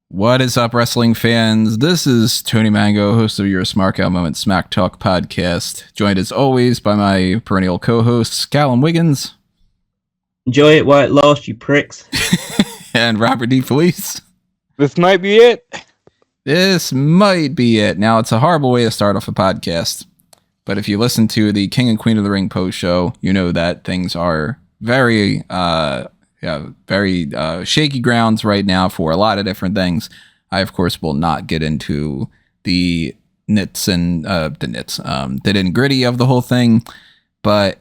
What is up, wrestling fans? This is Tony Mango, host of your Smark Moment Smack Talk podcast, joined as always by my perennial co-hosts, Callum Wiggins. Enjoy it while it lasts, you pricks. And Robert D. Felice. This might be it. This might be it. Now, it's a horrible way to start off a podcast, but if you listen to the King and Queen of the Ring post show, you know that things are very shaky grounds right now for a lot of different things. I, of course, will not get into the nits and the nitty-gritty of the whole thing, but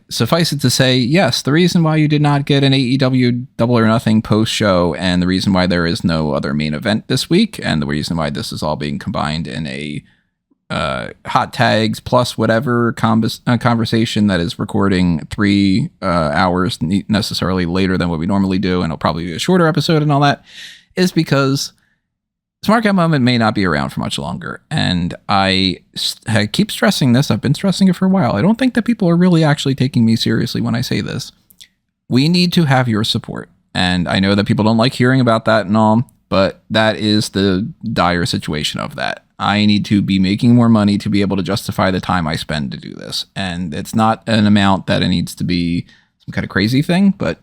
suffice it to say, yes, the reason why you did not get an AEW Double or Nothing post show, and the reason why there is no other main event this week, and the reason why this is all being combined in a hot tags plus whatever conversation that is recording 3 hours necessarily later than what we normally do, and it'll probably be a shorter episode and all that, is because Smark Moment may not be around for much longer. And I keep stressing this. I've been stressing it for a while. I don't think that people are really actually taking me seriously when I say this. We need to have your support. And I know that people don't like hearing about that and all, but that is the dire situation of that. I need to be making more money to be able to justify the time I spend to do this. And it's not an amount that it needs to be some kind of crazy thing. But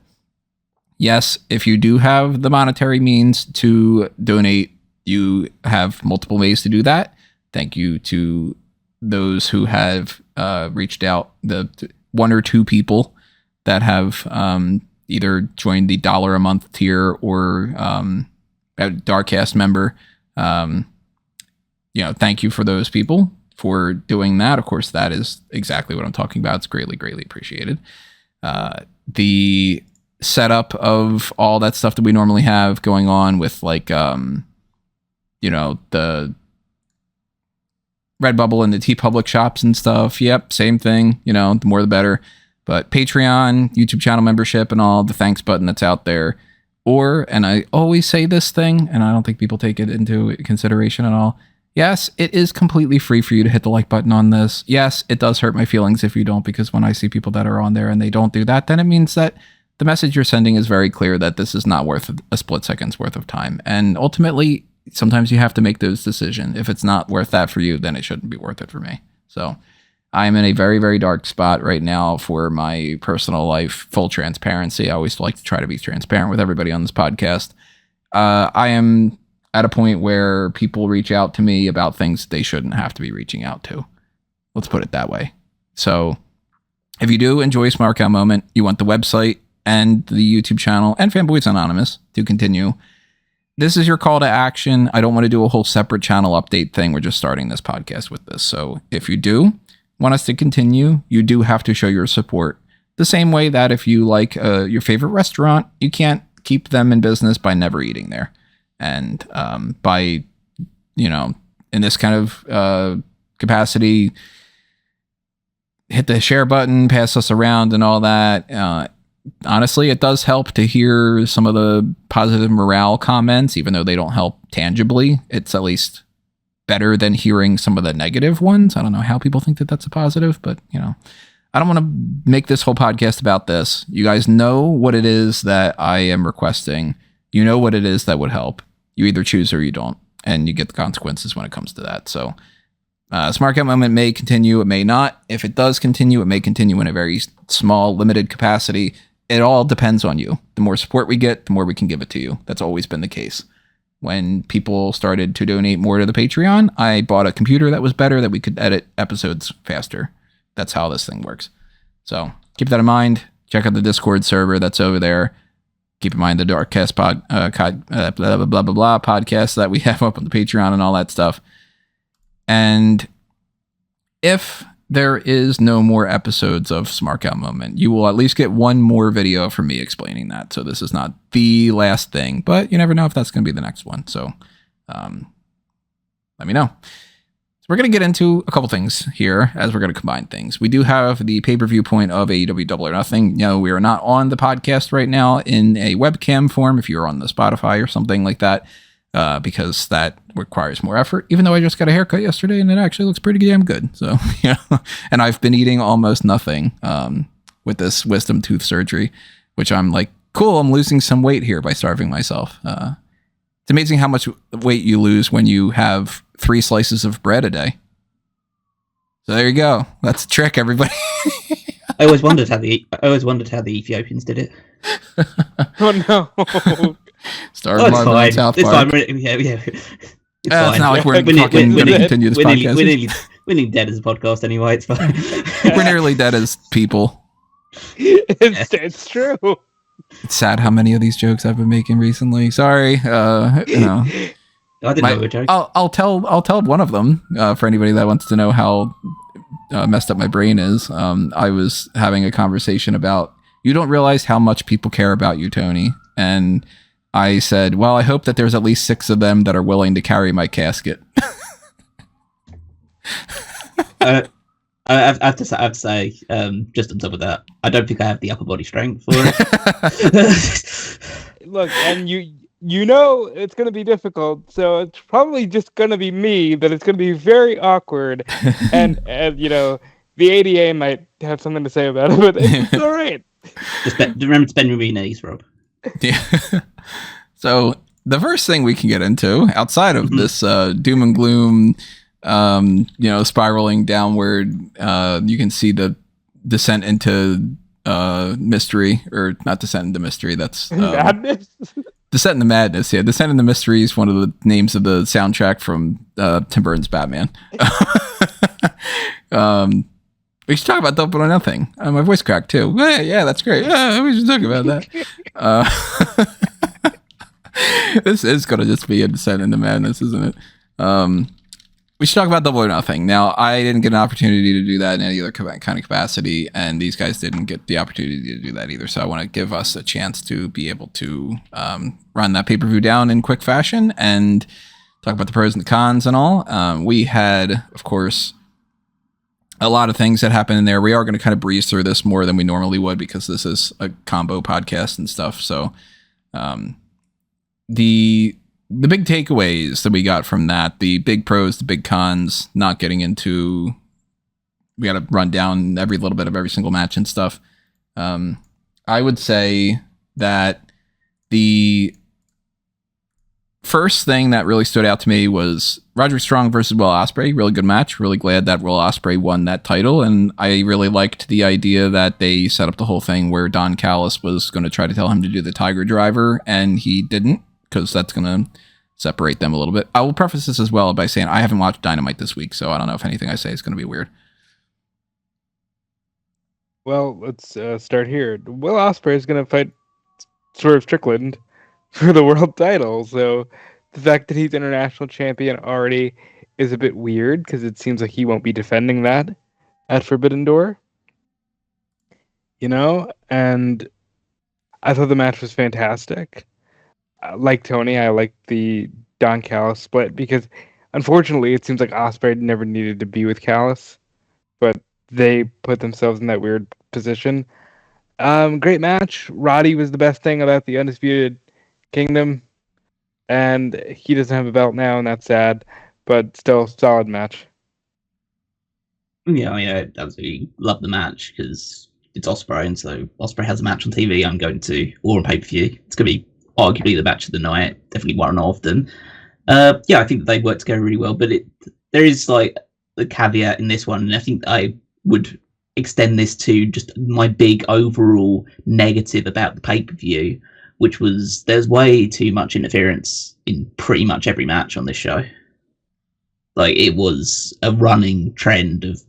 yes, if you do have the monetary means to donate, you have multiple ways to do that. Thank you to those who have reached out, the 1 or 2 people that have either joined the $1 a month tier or a Darkcast member. Thank you for those people for doing that. Of course, that is exactly what I'm talking about. It's greatly, greatly appreciated. The setup of all that stuff that we normally have going on with the Redbubble and the TeePublic shops and stuff. Yep, same thing. The more the better. But Patreon, YouTube channel membership, and all the thanks button that's out there. Or, and I always say this thing, and I don't think people take it into consideration at all. Yes, it is completely free for you to hit the like button on this. Yes, it does hurt my feelings if you don't, because when I see people that are on there and they don't do that, then it means that the message you're sending is very clear that this is not worth a split second's worth of time. And ultimately, sometimes you have to make those decisions. If it's not worth that for you, then it shouldn't be worth it for me. So I'm in a very, very dark spot right now for my personal life. Full transparency. I always like to try to be transparent with everybody on this podcast. I am at a point where people reach out to me about things they shouldn't have to be reaching out to. Let's put it that way. So if you do enjoy Smark Moment, you want the website and the YouTube channel and Fanboys Anonymous to continue, this is your call to action. I don't want to do a whole separate channel update thing. We're just starting this podcast with this. So if you do want us to continue, you do have to show your support. The same way that if you like your favorite restaurant, you can't keep them in business by never eating there. And by, in this kind of capacity, hit the share button, pass us around and all that. Honestly, it does help to hear some of the positive morale comments, even though they don't help tangibly. It's at least better than hearing some of the negative ones. I don't know how people think that that's a positive, but, I don't want to make this whole podcast about this. You guys know what it is that I am requesting. You know what it is that would help. You either choose or you don't, and you get the consequences when it comes to that. So Smart Moment may continue, it may not. If it does continue, it may continue in a very small, limited capacity. It all depends on you. The more support we get, the more we can give it to you. That's always been the case. When people started to donate more to the Patreon, I bought a computer that was better, that we could edit episodes faster. That's how this thing works. So keep that in mind. Check out the Discord server that's over there. Keep in mind the Darkcast podcast that we have up on the Patreon and all that stuff. And if there is no more episodes of Smark Moment, you will at least get one more video from me explaining that. So this is not the last thing, but you never know if that's going to be the next one. So let me know. So we're going to get into a couple things here as we're going to combine things. We do have the pay-per-view point of AEW Double or Nothing. We are not on the podcast right now in a webcam form if you're on the Spotify or something like that, because that requires more effort, even though I just got a haircut yesterday and it actually looks pretty damn good. So, and I've been eating almost nothing. with this wisdom tooth surgery, which I'm like, cool, I'm losing some weight here by starving myself. It's amazing how much weight you lose when you have 3 slices of bread a day. So there you go. That's a trick, everybody. I always wondered how the Ethiopians did it. Oh no! Starving Marvin in South Park. Yeah. It's not like we're going to continue this podcast. We're nearly dead as a podcast anyway. It's fine. We're nearly dead as people. It's true. It's sad how many of these jokes I've been making recently. Sorry, I didn't know a joke. I'll tell one of them for anybody that wants to know how messed up my brain is. I was having a conversation about, you don't realize how much people care about you, Tony, and I said, well, I hope that there's at least 6 of them that are willing to carry my casket. I have to say, just on top of that, I don't think I have the upper body strength for it. Look, and you know it's going to be difficult, so it's probably just going to be me, but it's going to be very awkward, and you know, the ADA might have something to say about it, but it's all right. Just remember to bend your knees, Rob. Yeah. So the first thing we can get into, outside of this doom and gloom, spiraling downward, you can see the descent into mystery, or not descent into mystery. That's madness. Descent into Madness. Yeah, Descent into Mystery is one of the names of the soundtrack from Tim Burton's Batman. We should talk about Double or Nothing. My voice cracked too. Yeah, that's great. Yeah, we should talk about that. This is going to just be a Descent into Madness, isn't it? We should talk about Double or Nothing. Now, I didn't get an opportunity to do that in any other kind of capacity, and these guys didn't get the opportunity to do that either. So I want to give us a chance to be able to run that pay-per-view down in quick fashion and talk about the pros and the cons and all. We had, of course, a lot of things that happened in there. We are going to kind of breeze through this more than we normally would because this is a combo podcast and stuff. So the big takeaways that we got from that, the big pros, the big cons, not getting into, we got to run down every little bit of every single match and stuff. I would say that the first thing that really stood out to me was Roderick Strong versus Will Ospreay. Really good match. Really glad that Will Ospreay won that title. And I really liked the idea that they set up the whole thing where Don Callis was going to try to tell him to do the Tiger Driver, and he didn't, because that's going to separate them a little bit. I will preface this as well by saying I haven't watched Dynamite this week, so I don't know if anything I say is going to be weird. Well, let's start here. Will Ospreay is going to fight Swerve Strickland for the world title, so the fact that he's international champion already is a bit weird, because it seems like he won't be defending that at Forbidden Door. You know, and I thought the match was fantastic. Like Tony, I like the Don Callis split, because unfortunately it seems like Ospreay never needed to be with Callis, but they put themselves in that weird position. Great match. Roddy was the best thing about the Undisputed Kingdom, and he doesn't have a belt now, and that's sad, but still solid match. Yeah, I mean, I absolutely love the match because it's Ospreay, and so Ospreay has a match on TV. I'm going to, or on pay-per-view. It's going to be arguably the match of the night, definitely one of them. Yeah, I think that they work together really well, but there is like a caveat in this one, and I think I would extend this to just my big overall negative about the pay-per-view, which was there's way too much interference in pretty much every match on this show. Like, it was a running trend of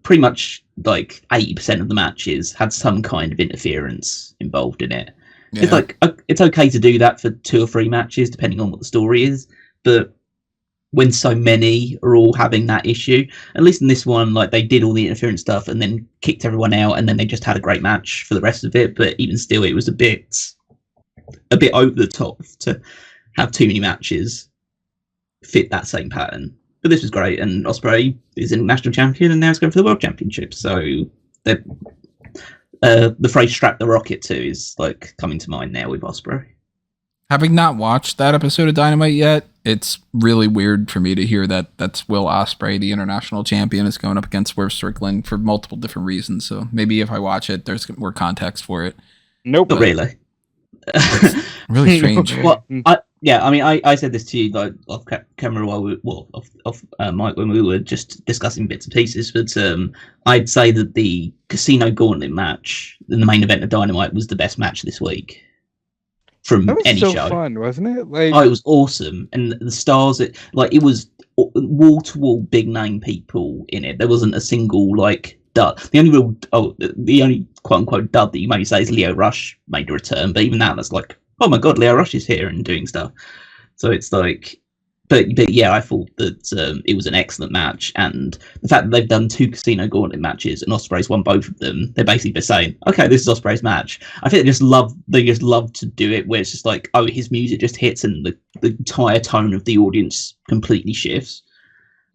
pretty much like 80% of the matches had some kind of interference involved in it. Yeah. It's like, it's okay to do that for 2 or 3 matches, depending on what the story is, but when so many are all having that issue, at least in this one, like, they did all the interference stuff and then kicked everyone out, and then they just had a great match for the rest of it. But even still, it was a bit over the top to have too many matches fit that same pattern. But this was great, and Ospreay is international champion, and now he's going for the world championship. So the phrase "strap the rocket" to is like coming to mind now with Ospreay. Having not watched that episode of Dynamite yet, it's really weird for me to hear that that's Will Ospreay, the international champion, is going up against Swerve Strickland for multiple different reasons. So maybe if I watch it, there's more context for it. Nope. Not really. Really strange. Well, I said this to you like off camera while off mic when we were just discussing bits and pieces, but I'd say that the Casino Gauntlet match in the main event of Dynamite was the best match this week from That was any so show. fun, wasn't it? Like, it was awesome, and the stars, it was wall to wall big name people in it. There wasn't a single like dud. The only quote unquote dud that you maybe say is Leo Rush made a return, but even that's like, oh my god, Leo Rush is here and doing stuff. So it's like, but yeah, I thought that it was an excellent match, and the fact that they've done 2 Casino Gauntlet matches and Ospreay's won both of them, they're basically just saying, okay, this is Ospreay's match. I think they just love to do it where it's just like, oh, his music just hits and the entire tone of the audience completely shifts.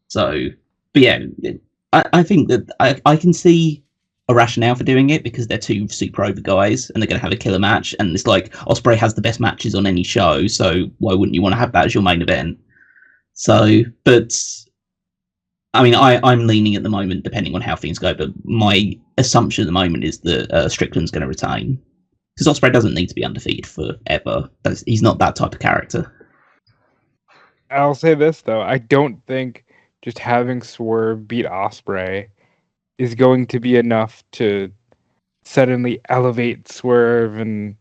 So, but yeah, I think that I can see a rationale for doing it because they're 2 super over guys and they're going to have a killer match, and it's like Ospreay has the best matches on any show, so why wouldn't you want to have that as your main event? So, but I mean, I'm leaning at the moment, depending on how things go, but my assumption at the moment is that Strickland's going to retain because Ospreay doesn't need to be undefeated forever. He's not that type of character. I'll say this though, I don't think just having Swerve beat Ospreay is going to be enough to suddenly elevate Swerve and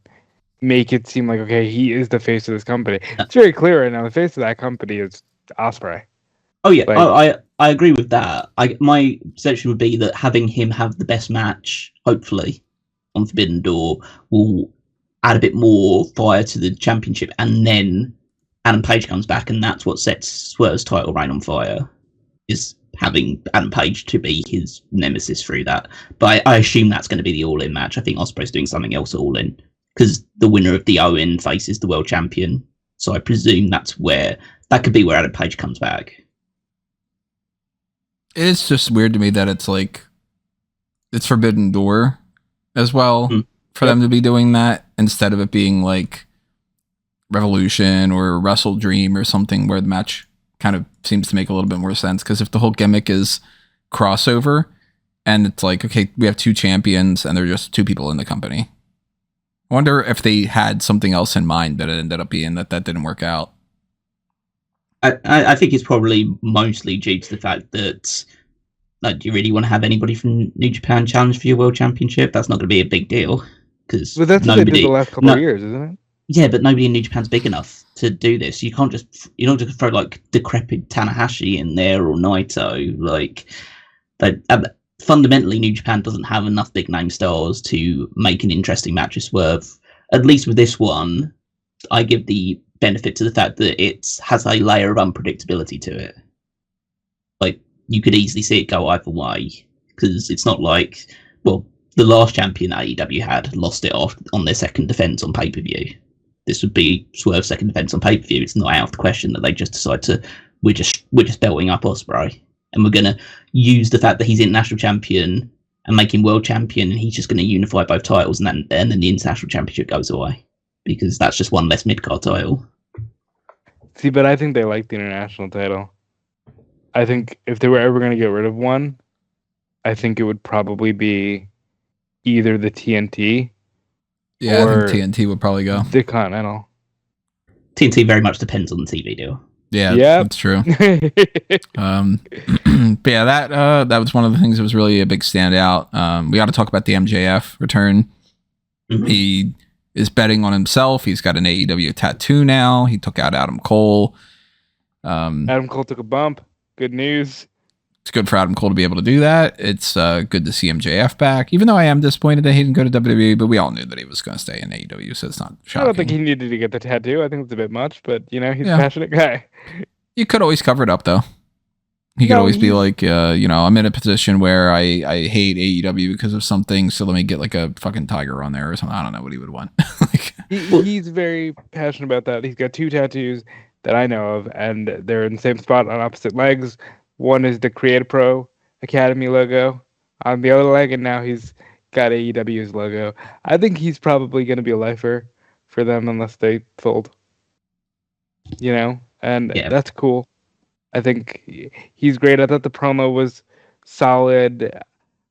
make it seem like, okay, he is the face of this company. It's very clear right now, the face of that company is Ospreay. Oh yeah, I agree with that. My perception would be that having him have the best match, hopefully, on Forbidden Door, will add a bit more fire to the championship, and then Adam Page comes back, and that's what sets Swerve's title reign on fire, is having Adam Page to be his nemesis through that. But I assume that's going to be the All-In match. I think Ospreay's doing something else All-In, because the winner of the Owen faces the world champion. So I presume that could be where Adam Page comes back. It's just weird to me that it's like it's Forbidden Door as well for them to be doing that instead of it being like Revolution or Wrestle Dream or something where the match kind of seems to make a little bit more sense. Because if the whole gimmick is crossover and it's like, okay, we have 2 champions and they're just 2 people in the company. I wonder if they had something else in mind, but it ended up being that didn't work out. I think it's probably mostly due to the fact that, like, do you really want to have anybody from New Japan challenge for your world championship? That's not going to be a big deal. But that's what they did the last couple of years, isn't it? Yeah, but nobody in New Japan's big enough to do this. You're not just throw like decrepit Tanahashi in there or Naito. Like, fundamentally, New Japan doesn't have enough big name stars to make an interesting match with Swerve. At least with this one, I give the benefit to the fact that it has a layer of unpredictability to it. Like, you could easily see it go either way, because it's not like, well, the last champion AEW had lost it off on their second defense on pay-per-view. This would be Swerve's second defense on pay-per-view. It's not out of the question that they just decide we're just belting up Ospreay, and we're going to use the fact that he's international champion and make him world champion, and he's just going to unify both titles, and then the international championship goes away, because that's just one less mid-card title. See, but I think they like the international title. I think if they were ever going to get rid of one, I think it would probably be either the TNT. Yeah, I think TNT would probably go. The Continental. TNT very much depends on the TV deal. Yeah, that's true. But yeah, that was one of the things that was really a big standout. We got to talk about the MJF return. Mm-hmm. He is betting on himself. He's got an AEW tattoo now. He took out Adam Cole. Adam Cole took a bump. Good news. It's good for Adam Cole to be able to do that. It's good to see MJF back, even though I am disappointed that he didn't go to WWE, but we all knew that he was going to stay in AEW, so it's not shocking. I don't think he needed to get the tattoo. I think it's a bit much, but, he's a passionate guy. You could always cover it up, though. He could always be like, I'm in a position where I hate AEW because of something, so let me get like a fucking tiger on there or something. I don't know what he would want. He's very passionate about that. He's got 2 tattoos that I know of, and they're in the same spot on opposite legs. One is the Create Pro Academy logo on the other leg, and now he's got AEW's logo. I think he's probably going to be a lifer for them unless they fold. and Yeah. that's cool. I think he's great. I thought the promo was solid.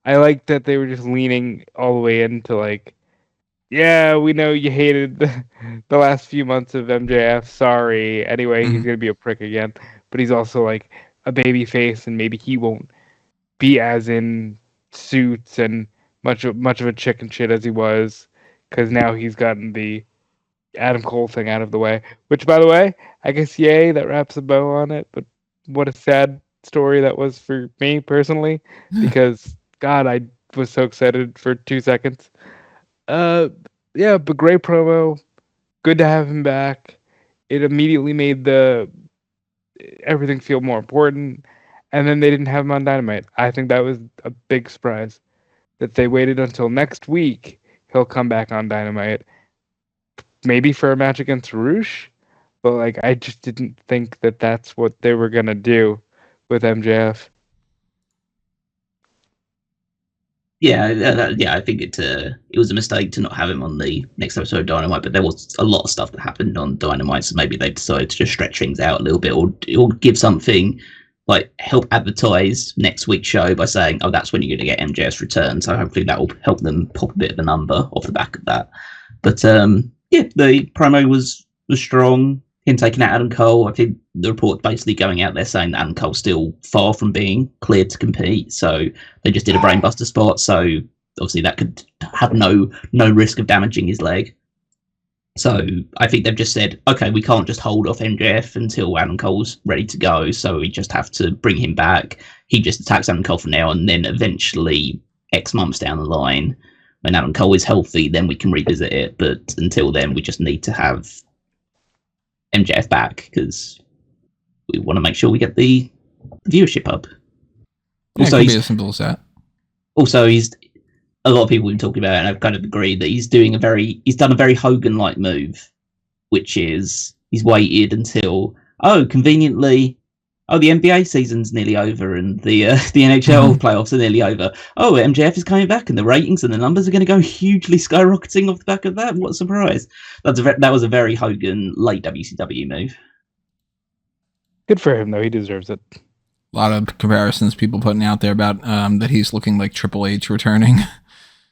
I like that they were just leaning all the way into like, yeah, we know you hated the last few months of MJF. Sorry. Anyway, he's gonna be a prick again, but he's also like a baby face, and maybe he won't be as in suits and much of a chicken shit as he was, because now he's gotten the Adam Cole thing out of the way. Which, by the way, I guess yay, that wraps a bow on it. But what a sad story that was for me personally, because God, I was so excited for 2 seconds. Yeah, but great promo. Good to have him back. It immediately made everything feel more important. And then they didn't have him on Dynamite. I think that was a big surprise. That they waited until next week. He'll come back on Dynamite. Maybe for a match against Roosh. But like, I just didn't think that that's what they were going to do with MJF. Yeah, I think it was a mistake to not have him on the next episode of Dynamite, but there was a lot of stuff that happened on Dynamite, so maybe they decided to just stretch things out a little bit, or give something like help advertise next week's show by saying, oh, that's when you're going to get MJF's return. So hopefully that will help them pop a bit of a number off the back of that. But yeah, the promo was strong. Him taking out Adam Cole. I think the report basically going out there saying that Adam Cole's still far from being cleared to compete. So they just did a brainbuster spot. So obviously that could have no risk of damaging his leg. So I think they've just said, okay, we can't just hold off MJF until Adam Cole's ready to go. So we just have to bring him back. He just attacks Adam Cole for now, and then eventually X months down the line, when Adam Cole is healthy, then we can revisit it. But until then, we just need to have MJF back because we want to make sure we get the viewership up. Yeah, also, it could be as simple as that. Also, a lot of people have been talking about it, and I've kind of agreed that he's done a very Hogan-like move, which is he's waited until conveniently, the NBA season's nearly over and the NHL playoffs are nearly over. Oh, MJF is coming back, and the ratings and the numbers are going to go hugely skyrocketing off the back of that. What a surprise! That was a very Hogan late WCW move. Good for him, though. He deserves it. A lot of comparisons people putting out there about that he's looking like Triple H returning.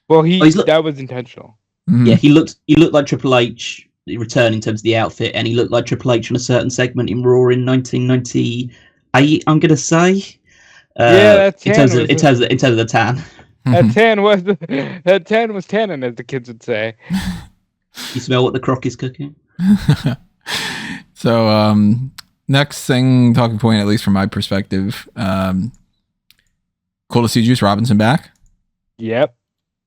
Well, that was intentional. Mm-hmm. Yeah, he looked like Triple H return in terms of the outfit, and he looked like Triple H on a certain segment in Raw in 1998. I'm gonna say, that in terms of the tan. That tan was tannin, as the kids would say. You smell what the croc is cooking. So, next thing, talking point, at least from my perspective, cool to see Juice Robinson back. Yep.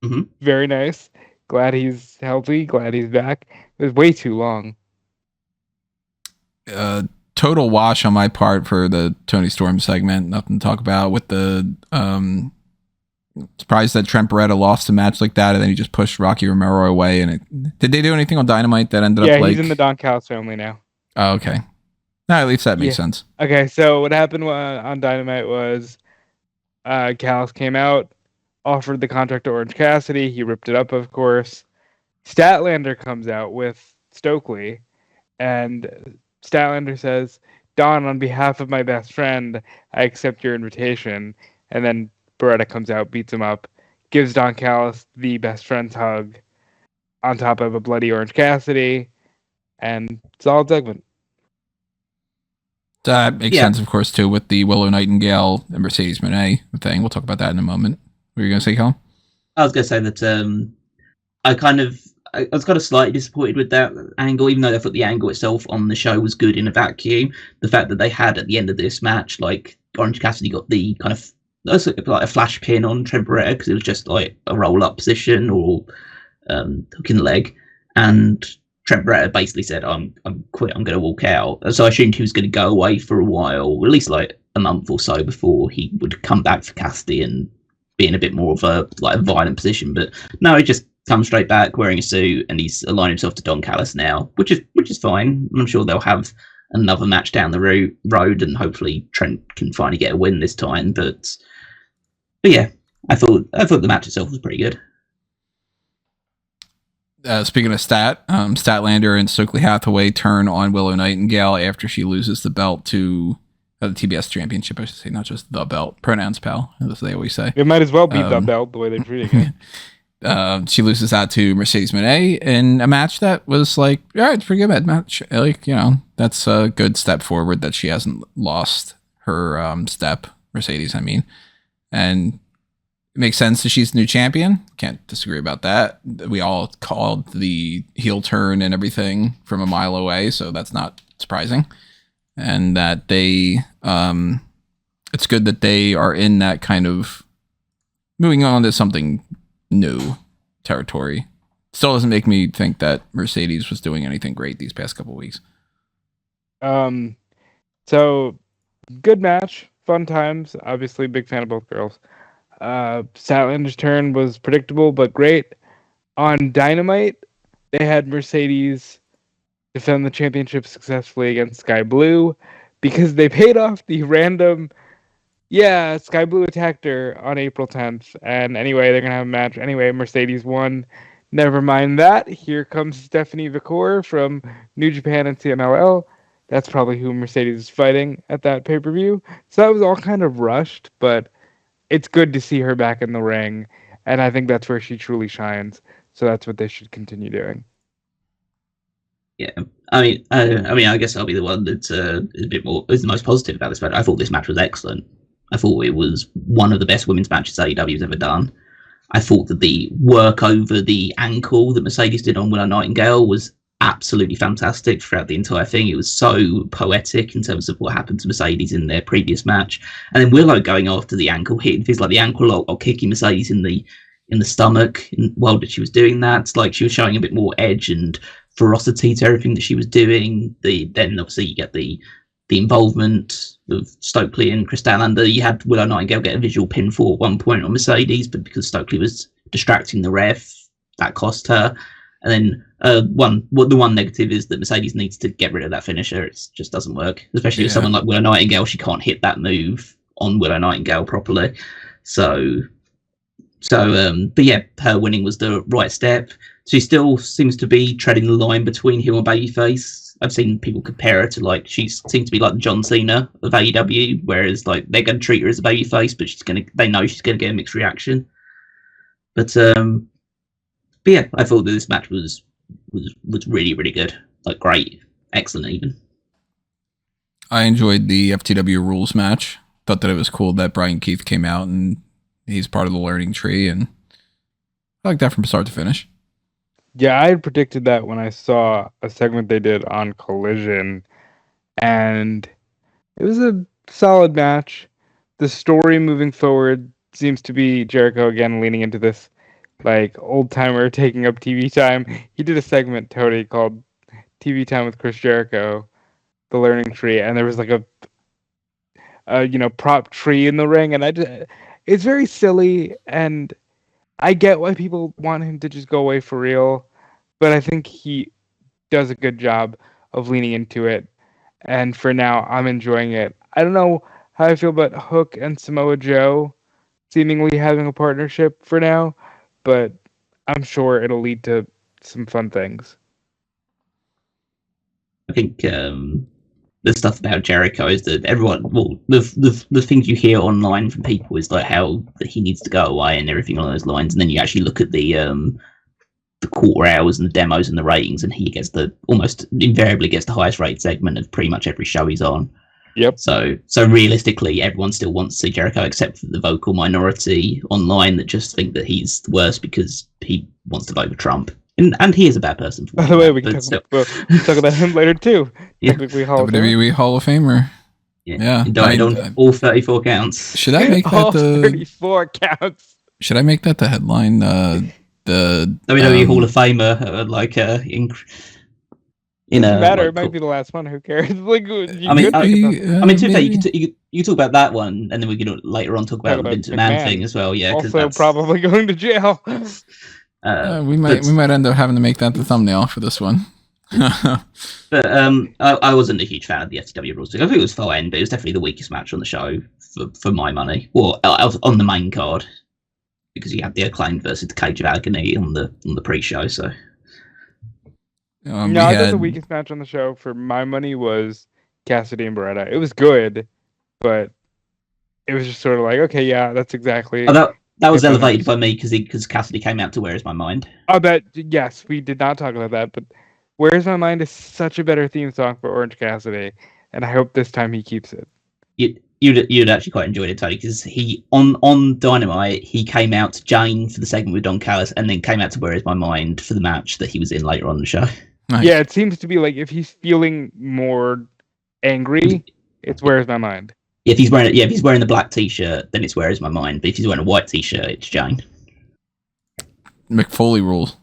Mm-hmm. Very nice. Glad he's healthy. Glad he's back. It was way too long. Total wash on my part for the Toni Storm segment. Nothing to talk about with the surprised that Trent Beretta lost a match like that, and then he just pushed Rocky Romero away. And did they do anything on Dynamite that ended up like? Yeah, he's in the Don Callis family now. Oh, okay. No, at least that makes sense. Okay, so what happened on Dynamite was Callis came out, offered the contract to Orange Cassidy. He ripped it up, of course. Statlander comes out with Stokely, and Statlander says, Don, on behalf of my best friend, I accept your invitation. And then Beretta comes out, beats him up, gives Don Callis the best friend's hug on top of a bloody Orange Cassidy, and solid segment. That makes sense, of course, too, with the Willow Nightingale and Mercedes Moné thing. We'll talk about that in a moment. What were you going to say, Colin? I was going to say that I was kind of slightly disappointed with that angle, even though I thought the angle itself on the show was good in a vacuum. The fact that they had at the end of this match, like Orange Cassidy got the kind of like a flash pin on Trent Beretta because it was just like a roll up position or hooking the leg, and Trent Beretta basically said, "I'm quit. I'm going to walk out." So I assumed he was going to go away for a while, or at least like a month or so before he would come back for Cassidy and be in a bit more of a violent position. But no, he just comes straight back wearing a suit, and he's aligned himself to Don Callis now, which is fine. I'm sure they'll have another match down the road, and hopefully Trent can finally get a win this time. But yeah, I thought the match itself was pretty good. Speaking of Statlander and Stokely Hathaway turn on Willow Nightingale after she loses the belt to the TBS Championship, I should say, not just the belt. Pronouns, pal, as they always say. It might as well be the belt, the way they're treating it. She loses that to Mercedes Moné in a match that was like, all right, it's a pretty good match. Like, that's a good step forward that she hasn't lost her step, Mercedes, I mean. And it makes sense that she's the new champion. Can't disagree about that. We all called the heel turn and everything from a mile away, so that's not surprising. And that they, it's good that they are in that kind of moving on to something new territory. Still doesn't make me think that Mercedes was doing anything great these past couple of weeks. So good match, fun times. Obviously, big fan of both girls. Statlander's turn was predictable but great. On Dynamite, they had Mercedes defend the championship successfully against Sky Blue because they paid off the random, Sky Blue attacked her on April 10th. And anyway, they're going to have a match. Anyway, Mercedes won. Never mind that. Here comes Stephanie Vicor from New Japan and CMLL. That's probably who Mercedes is fighting at that pay-per-view. So that was all kind of rushed, but it's good to see her back in the ring, and I think that's where she truly shines. So that's what they should continue doing. Yeah, I guess I'll be the one that's a bit more is the most positive about this match. I thought this match was excellent. I thought it was one of the best women's matches AEW's ever done. I thought that the work over the ankle that Mercedes did on Willow Nightingale was absolutely fantastic throughout the entire thing. It was so poetic in terms of what happened to Mercedes in their previous match, and then Willow going after the ankle hit. It feels like the ankle lock or kicking Mercedes in the stomach while she was doing that. It's like she was showing a bit more edge and ferocity to everything that she was doing. Then obviously you get the involvement of Stokely and Chris Statlander. You had Willow Nightingale get a visual pinfall at one point on Mercedes, but because Stokely was distracting the ref, that cost her. And then the one negative is that Mercedes needs to get rid of that finisher. It just doesn't work, especially with someone like Willow Nightingale. She can't hit that move on Willow Nightingale properly. But yeah, her winning was the right step. She still seems to be treading the line between heel and babyface. I've seen people compare her to she seems to be like the John Cena of AEW, whereas they're going to treat her as a babyface, but they know she's going to get a mixed reaction. But yeah, I thought that this match was really, really good. Great. Excellent, even. I enjoyed the FTW rules match. Thought that it was cool that Brian Keith came out and he's part of the learning tree, and I like that from start to finish. Yeah, I had predicted that when I saw a segment they did on Collision, and it was a solid match. The story moving forward seems to be Jericho again leaning into this old timer taking up TV time. He did a segment, Toni, called TV Time with Chris Jericho, the learning tree, and there was a prop tree in the ring, and it's very silly, and I get why people want him to just go away for real, but I think he does a good job of leaning into it, and for now, I'm enjoying it. I don't know how I feel about Hook and Samoa Joe seemingly having a partnership for now, but I'm sure it'll lead to some fun things. I think the stuff about Jericho is that the things you hear online from people is how that he needs to go away and everything along those lines, and then you actually look at the quarter hours and the demos and the ratings, and he gets almost invariably gets the highest rated segment of pretty much every show he's on. Yep. So realistically, everyone still wants to see Jericho, except for the vocal minority online that just think that he's the worst because he wants to vote for Trump. And he is a bad person. By the way, we can talk about him later too. Yeah. WWE Hall of Famer. Yeah. He died on all 34 counts. Should I make that all 34 counts? Should I make that the headline? The WWE Hall of Famer, doesn't matter. It might be the last one. Who cares? You talk about that one, and then we can later on talk about the Vince McMahon thing as well. Yeah, also probably going to jail. We might end up having to make that the thumbnail for this one. But I wasn't a huge fan of the FTW rules. I think it was fine, but it was definitely the weakest match on the show for my money, or on the main card, because you had the Acclaimed versus the Cage of Agony on the pre-show. So No, I thought the weakest match on the show for my money was Cassidy and Beretta. It was good, but it was just sort of like, okay, yeah, that's exactly. Oh, that was elevated by me because Cassidy came out to Where Is My Mind. Oh, yes, we did not talk about that, but Where Is My Mind is such a better theme song for Orange Cassidy, and I hope this time he keeps it. You'd actually quite enjoyed it, Tony, because he on Dynamite he came out to Jane for the segment with Don Callis, and then came out to Where Is My Mind for the match that he was in later on the show. Nice. Yeah, it seems to be like if he's feeling more angry, it's Where Is My Mind. If he's wearing the black t-shirt, then it's Where Is My Mind. But if he's wearing a white t-shirt, it's Jane. McFoley rules.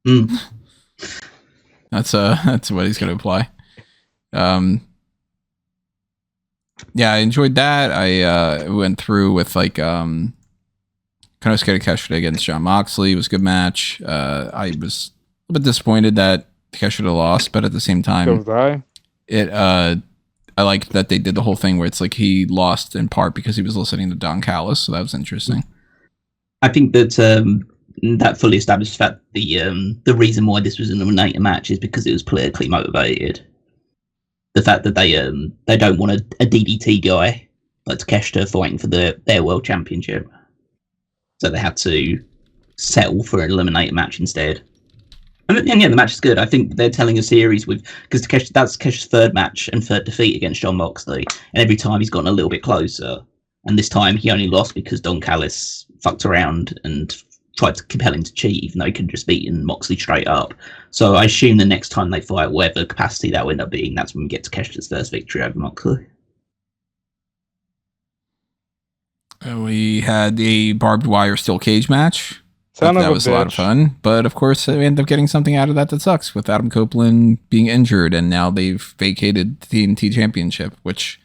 Mm. That's what he's gonna apply. Yeah, I enjoyed that. I went through with like Konosuke Takeshita against Jon Moxley. It was a good match. I was a bit disappointed that Takeshita lost, but at the same time, So was I. I liked that they did the whole thing where it's like he lost in part because he was listening to Don Callis, so that was interesting. I think that that fully established fact the reason why this was an Eliminator match is because it was politically motivated. The fact that they don't want a DDT guy like Takeshita fighting for their world championship, so they had to settle for an Eliminator match instead. And yeah, the match is good. I think they're telling a series because that's Takeshita's third match and third defeat against Jon Moxley, and every time he's gotten a little bit closer. And this time he only lost because Don Callis fucked around and tried to compel him to cheat, even though he could just beaten Moxley straight up. So I assume the next time they fight, whatever capacity that will end up being, that's when we get Takeshita's first victory over Moxley. We had the barbed wire steel cage match. That was a lot of fun, but of course we ended up getting something out of that sucks with Adam Copeland being injured, and now they've vacated the TNT Championship, which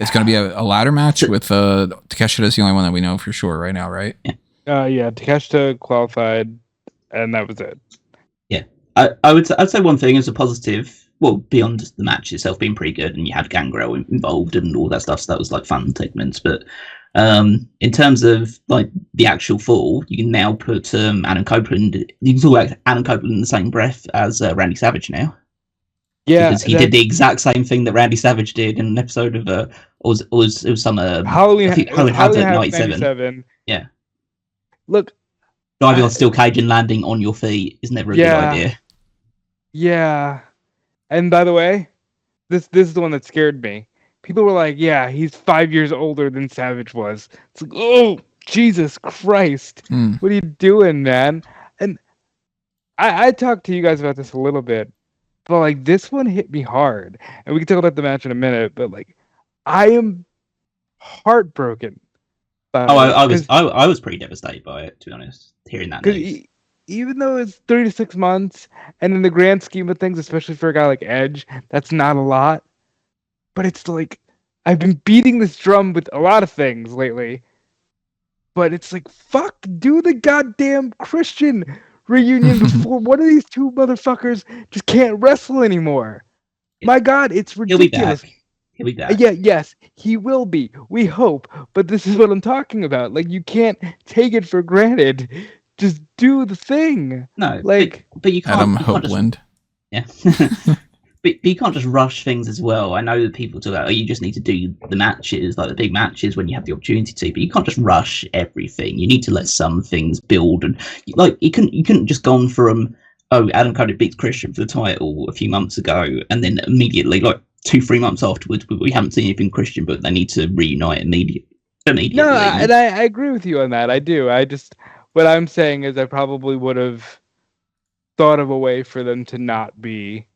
is going to be a ladder match with Takeshita is the only one that we know for sure right now, right? Yeah, Takeshita qualified, and that was it. Yeah, I'd say one thing as a positive. Well, beyond the match itself being pretty good, and you had Gangrel involved and all that stuff, so that was like fun segments, but. In terms of like the actual fall, you can now put Adam Copeland. You can talk about Adam Copeland in the same breath as Randy Savage now. Yeah, because he did the exact same thing that Randy Savage did in an episode of it was some Halloween Havoc 97. Yeah. Look, driving on steel cage and landing on your feet is never a good idea. Yeah, and by the way, this is the one that scared me. People were like, yeah, he's 5 years older than Savage was. It's like, oh, Jesus Christ. What are you doing, man? And I talked to you guys about this a little bit, but like this one hit me hard. And we can talk about the match in a minute, but like I am heartbroken. I was pretty devastated by it, to be honest, hearing that news. Even though it's 3 to 6 months, and in the grand scheme of things, especially for a guy like Edge, that's not a lot. But it's like, I've been beating this drum with a lot of things lately. But it's like, fuck, do the goddamn Christian reunion before one of these two motherfuckers just can't wrestle anymore. My God, it's ridiculous. He'll be back. Yeah, yes, he will be. We hope. But this is what I'm talking about. Like, you can't take it for granted. Just do the thing. No, like, but you can't. Adam Copeland. Yeah. But you can't just rush things as well. I know that people talk about, you just need to do the matches, like the big matches when you have the opportunity to, but you can't just rush everything. You need to let some things build. And like, you couldn't just gone from, Adam Cody beats Christian for the title a few months ago, and then immediately, like 2-3 months afterwards, we haven't seen anything Christian, but they need to reunite immediately. No, and I agree with you on that. I do. What I'm saying is I probably would have thought of a way for them to not be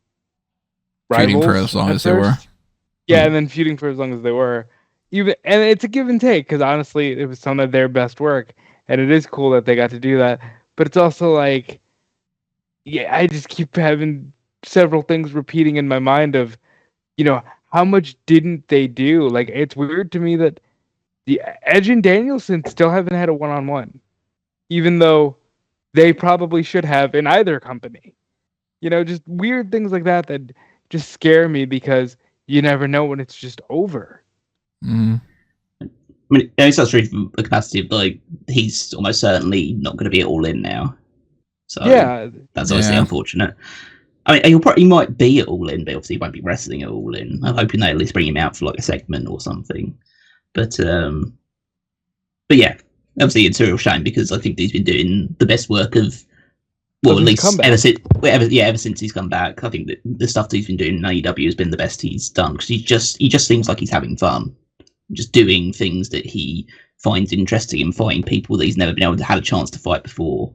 feuding for as long as they were. Yeah, and then feuding for as long as they were. And it's a give and take, because honestly, it was some of their best work, and it is cool that they got to do that. But it's also like, yeah, I just keep having several things repeating in my mind of, how much didn't they do? Like, it's weird to me that the Edge and Danielson still haven't had a one-on-one, even though they probably should have in either company. Just weird things like that just scare me, because you never know when it's just over. Mm. I mean, it's not really from the capacity of, like, he's almost certainly not going to be all in now. So yeah, that's obviously unfortunate. I mean, he might be at All In, but obviously he won't be wrestling at All In. I'm hoping they at least bring him out for like a segment or something. But yeah, obviously it's a real shame because I think he's been doing the best work of, well, at least ever since he's come back. I think that the stuff that he's been doing in AEW has been the best he's done because he just seems like he's having fun, just doing things that he finds interesting and fighting people that he's never been able to have a chance to fight before.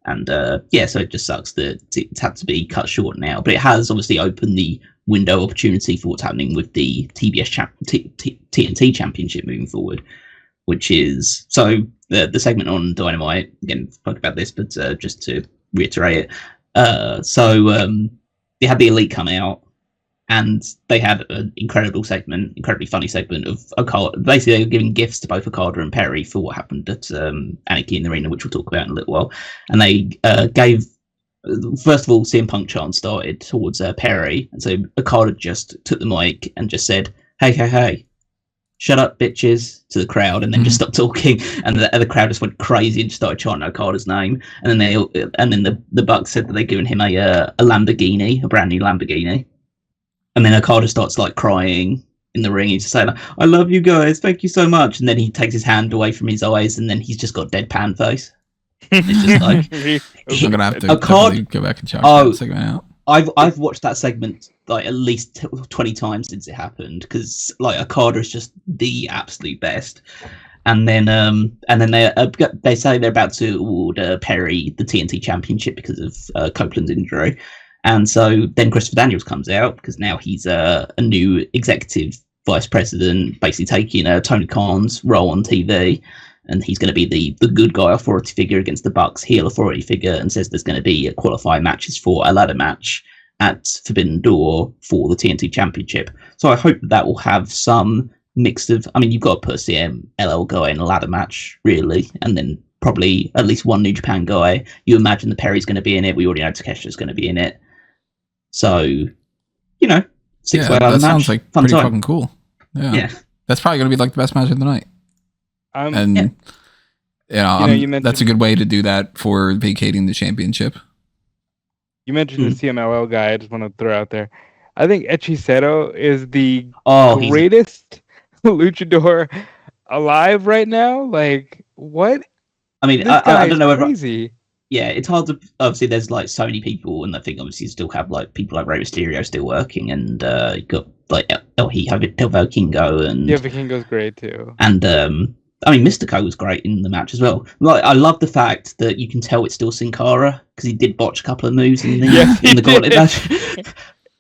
And so it just sucks that it's had to be cut short now. But it has obviously opened the window opportunity for what's happening with the TNT Championship moving forward, which is so the segment on Dynamite. Again, spoke about this, but just to reiterate it, they had the Elite come out. And they had an incredibly funny segment of Okada. Basically, they were giving gifts to both Okada and Perry for what happened at Anarchy in the Arena, which we'll talk about in a little while. And they gave, first of all, CM Punk chant started towards Perry. And so Okada just took the mic and just said, hey, shut up, bitches, to the crowd, and then just stopped talking. And the crowd just went crazy and started chanting Okada's name. And then the Bucks said that they'd given him a Lamborghini, a brand new Lamborghini. And then Okada starts like crying in the ring. He's just saying, "I love you guys, thank you so much." And then he takes his hand away from his eyes, and then he's just got deadpan face. It's just like I'm gonna have to go back and check that segment out. I've watched that segment like at least 20 times since it happened because like Okada is just the absolute best. And then they say they're about to award Perry the TNT Championship because of Copeland's injury. And so then Christopher Daniels comes out because now he's a new executive vice president, basically taking Tony Khan's role on TV. And he's going to be the good guy authority figure against the Bucks heel authority figure, and says there's going to be qualifying matches for a ladder match at Forbidden Door for the TNT Championship. So I hope that will have some mix of, I mean, you've got to put a CM LL guy in a ladder match, really, and then probably at least one New Japan guy. You imagine the Perry's going to be in it. We already know Takeshita's going to be in it. So, six-way ladder match. That sounds like pretty fucking cool. Yeah. That's probably going to be like the best match of the night. That's a good way to do that for vacating the championship. You mentioned the CMLL guy. I just want to throw out there. I think Hechicero is the greatest luchador alive right now. Like, what? I mean, I don't know. Crazy. Yeah, it's hard to. Obviously, there's like so many people, and I think obviously you still have like people like Rey Mysterio still working, and you got like El Vikingo, and Vikingo's great too. And I mean, Mystico was great in the match as well. Like, I love the fact that you can tell it's still Sin Cara because he did botch a couple of moves in the gauntlet match.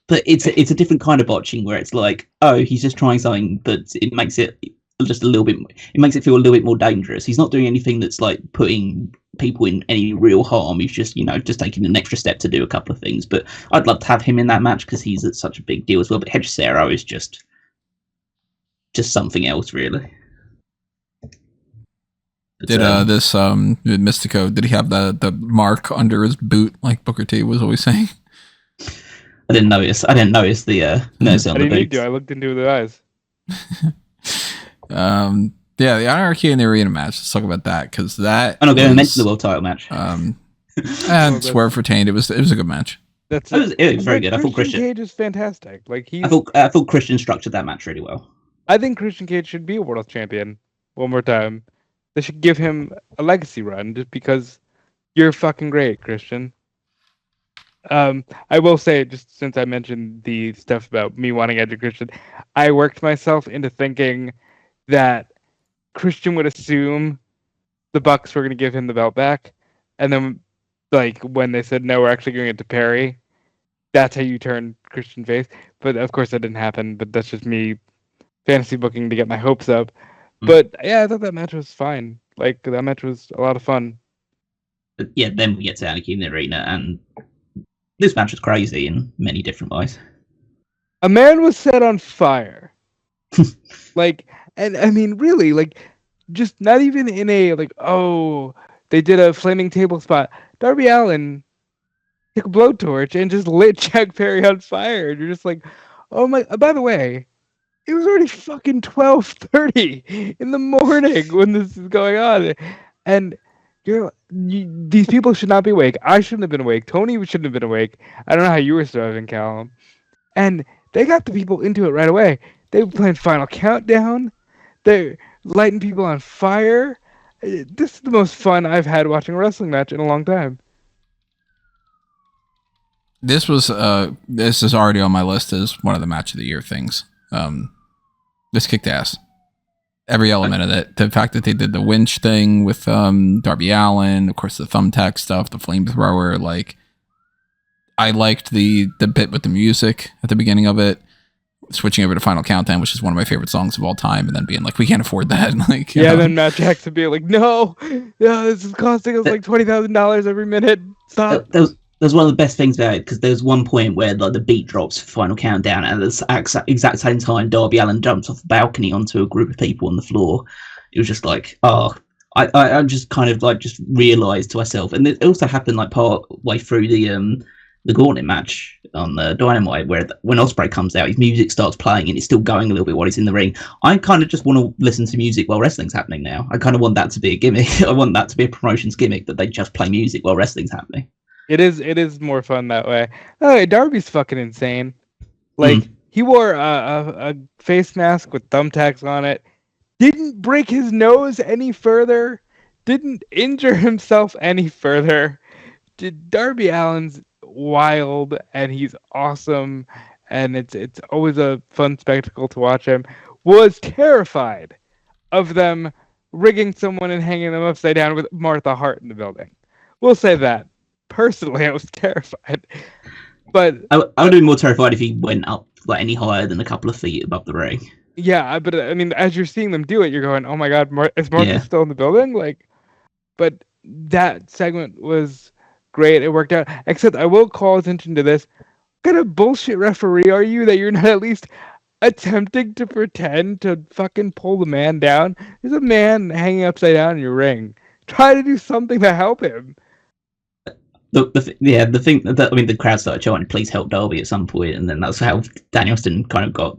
But it's a different kind of botching where it's like, oh, he's just trying something, but it makes it just a little bit. It makes it feel a little bit more dangerous. He's not doing anything that's like putting people in any real harm. He's just just taking an extra step to do a couple of things. But I'd love to have him in that match because he's such a big deal as well. But Hechicero is just something else, really. Did this Mystico, did he have the mark under his boot like Booker T was always saying? I didn't notice the nose on the boot. I looked into the eyes. The Anarchy in the Arena match. Let's talk about that because that. I'm not going to mention the world title match. And Swerve retained. It was a good match. It was very good. I thought Christian Cage is fantastic. Like I thought Christian structured that match really well. I think Christian Cage should be a world champion one more time. They should give him a legacy run just because you're fucking great, Christian. I will say, just since I mentioned the stuff about me wanting Edge and Christian, I worked myself into thinking that Christian would assume the Bucks were going to give him the belt back. And then, like, when they said, no, we're actually giving it to Perry, that's how you turn Christian face. But, of course, that didn't happen. But that's just me fantasy booking to get my hopes up. But yeah, I thought that match was fine. Like, that match was a lot of fun. But yeah, then we get to Anarchy in the Arena, and this match was crazy in many different ways. A man was set on fire. Like, and I mean, really, like, just not even in a, like, oh, they did a flaming table spot. Darby Allin took a blowtorch and just lit Jack Perry on fire. And you're just like, oh my, by the way, it was already fucking 12:30 in the morning when this is going on. And these people should not be awake. I shouldn't have been awake. Toni shouldn't have been awake. I don't know how you were surviving, Callum. And they got the people into it right away. They were playing Final Countdown. They're lighting people on fire. This is the most fun I've had watching a wrestling match in a long time. This is already on my list as one of the match of the year things. This kicked ass. Every element of it. The fact that they did the winch thing with Darby Allin, of course the thumbtack stuff, the flamethrower, like I liked the bit with the music at the beginning of it, switching over to Final Countdown, which is one of my favorite songs of all time, and then being like, we can't afford that. Like, yeah, then Matt Jackson being like, no, this is costing us like $20,000 every minute. Stop. There's one of the best things about it, because there's one point where like the beat drops for Final Countdown, and at the exact same time, Darby Allin jumps off the balcony onto a group of people on the floor. It was just like, I just kind of like just realised to myself, and it also happened like part way through the Gauntlet match on the Dynamite, where when Ospreay comes out, his music starts playing and it's still going a little bit while he's in the ring. I kind of just want to listen to music while wrestling's happening now. I kind of want that to be a gimmick. I want that to be a promotion's gimmick, that they just play music while wrestling's happening. It is more fun that way. Oh, Darby's fucking insane. Like, he wore a face mask with thumbtacks on it, didn't break his nose any further, didn't injure himself any further. Darby Allin's wild, and he's awesome, and it's always a fun spectacle to watch him. Was terrified of them rigging someone and hanging them upside down with Martha Hart in the building. We'll say that. Personally, I was terrified, but I would have been more terrified if he went up like any higher than a couple of feet above the ring. Yeah, but I mean, as you're seeing them do it, you're going, "Oh my God, is Martha still in the building?" Like, but that segment was great. It worked out. Except I will call attention to this. What kind of bullshit referee are you that you're not at least attempting to pretend to fucking pull the man down? There's a man hanging upside down in your ring. Try to do something to help him. The crowd started chanting, "Please help Darby" at some point, and then that's how Danielson kind of got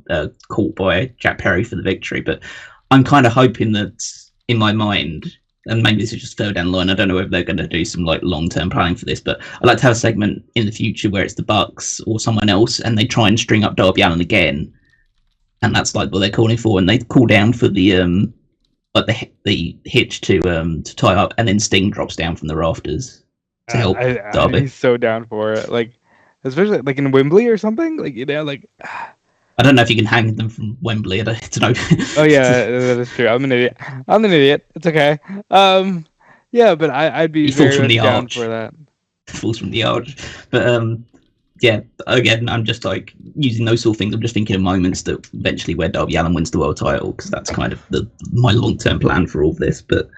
caught by Jack Perry for the victory. But I'm kind of hoping that, in my mind, and maybe this is just further down the line, I don't know if they're going to do some like long-term planning for this, but I'd like to have a segment in the future where it's the Bucks or someone else, and they try and string up Darby Allin again, and that's like what they're calling for, and they call down for the hitch to tie up, and then Sting drops down from the rafters to help Darby. He's so down for it. Like, especially like in Wembley or something. Like, you know, like I don't know if you can hang them from Wembley. I don't know. Oh yeah, that is true. I'm an idiot. It's okay. Yeah, but I'd be very much down for that. Falls from the arch. But yeah, again, I'm just like using those sort of things. I'm just thinking of moments that eventually where Darby Allin wins the world title, because that's kind of my long-term plan for all of this. But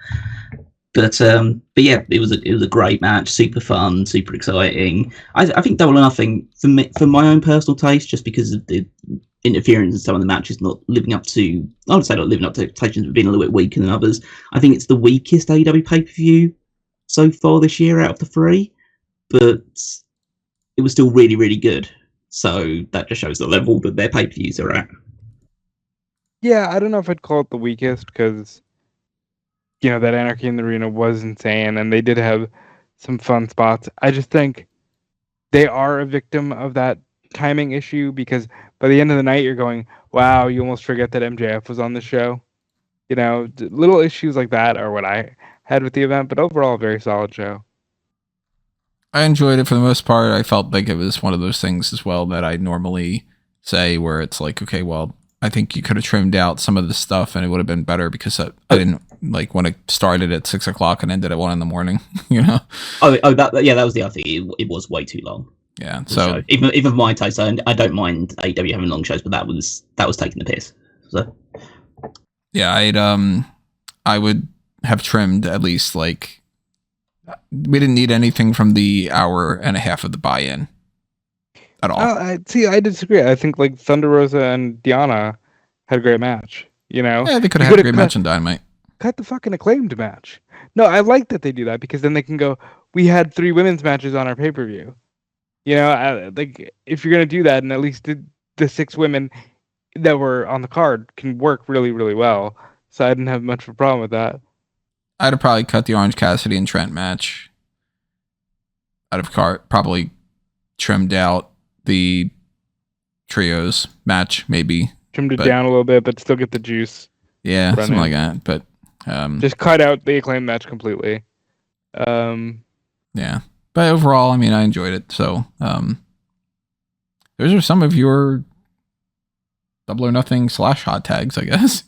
yeah, it was a great match, super fun, super exciting. I think Double or Nothing for my own personal taste, just because of the interference in some of the matches not living up to, I would say not living up to expectations, but being a little bit weaker than others. I think it's the weakest AEW pay-per-view so far this year out of the three, but it was still really, really good. So that just shows the level that their pay-per-views are at. Yeah, I don't know if I'd call it the weakest, because you know, that Anarchy in the Arena was insane, and they did have some fun spots. I just think they are a victim of that timing issue, because by the end of the night, you're going, wow, you almost forget that MJF was on the show. You know, little issues like that are what I had with the event, but overall, a very solid show. I enjoyed it for the most part. I felt like it was one of those things as well that I normally say where it's like, okay, well, I think you could have trimmed out some of the stuff and it would have been better, because I didn't like when it started at 6 o'clock and ended at 1 a.m, you know? That was the other thing. It was way too long. Yeah. So even for my taste, I don't mind AEW having long shows, but that was taking the piss. So yeah, I would have trimmed at least, like, we didn't need anything from the hour and a half of the buy-in at all. I disagree. I think like Thunder Rosa and Deonna had a great match. You know, yeah, they could have had a great match on Dynamite. Cut the fucking Acclaimed match. No, I like that they do that, because then they can go, we had 3 women's matches on our pay-per-view. You know, like if you're gonna do that, and at least the 6 women that were on the card can work really, really well. So I didn't have much of a problem with that. I'd have probably cut the Orange Cassidy and Trent match. I'd have probably trimmed out the trios match, maybe. Trimmed it down a little bit, but still get the juice. Yeah, something like that. But just cut out the Acclaim match completely. Yeah. But overall, I mean, I enjoyed it. So those are some of your Double or Nothing / hot tags, I guess.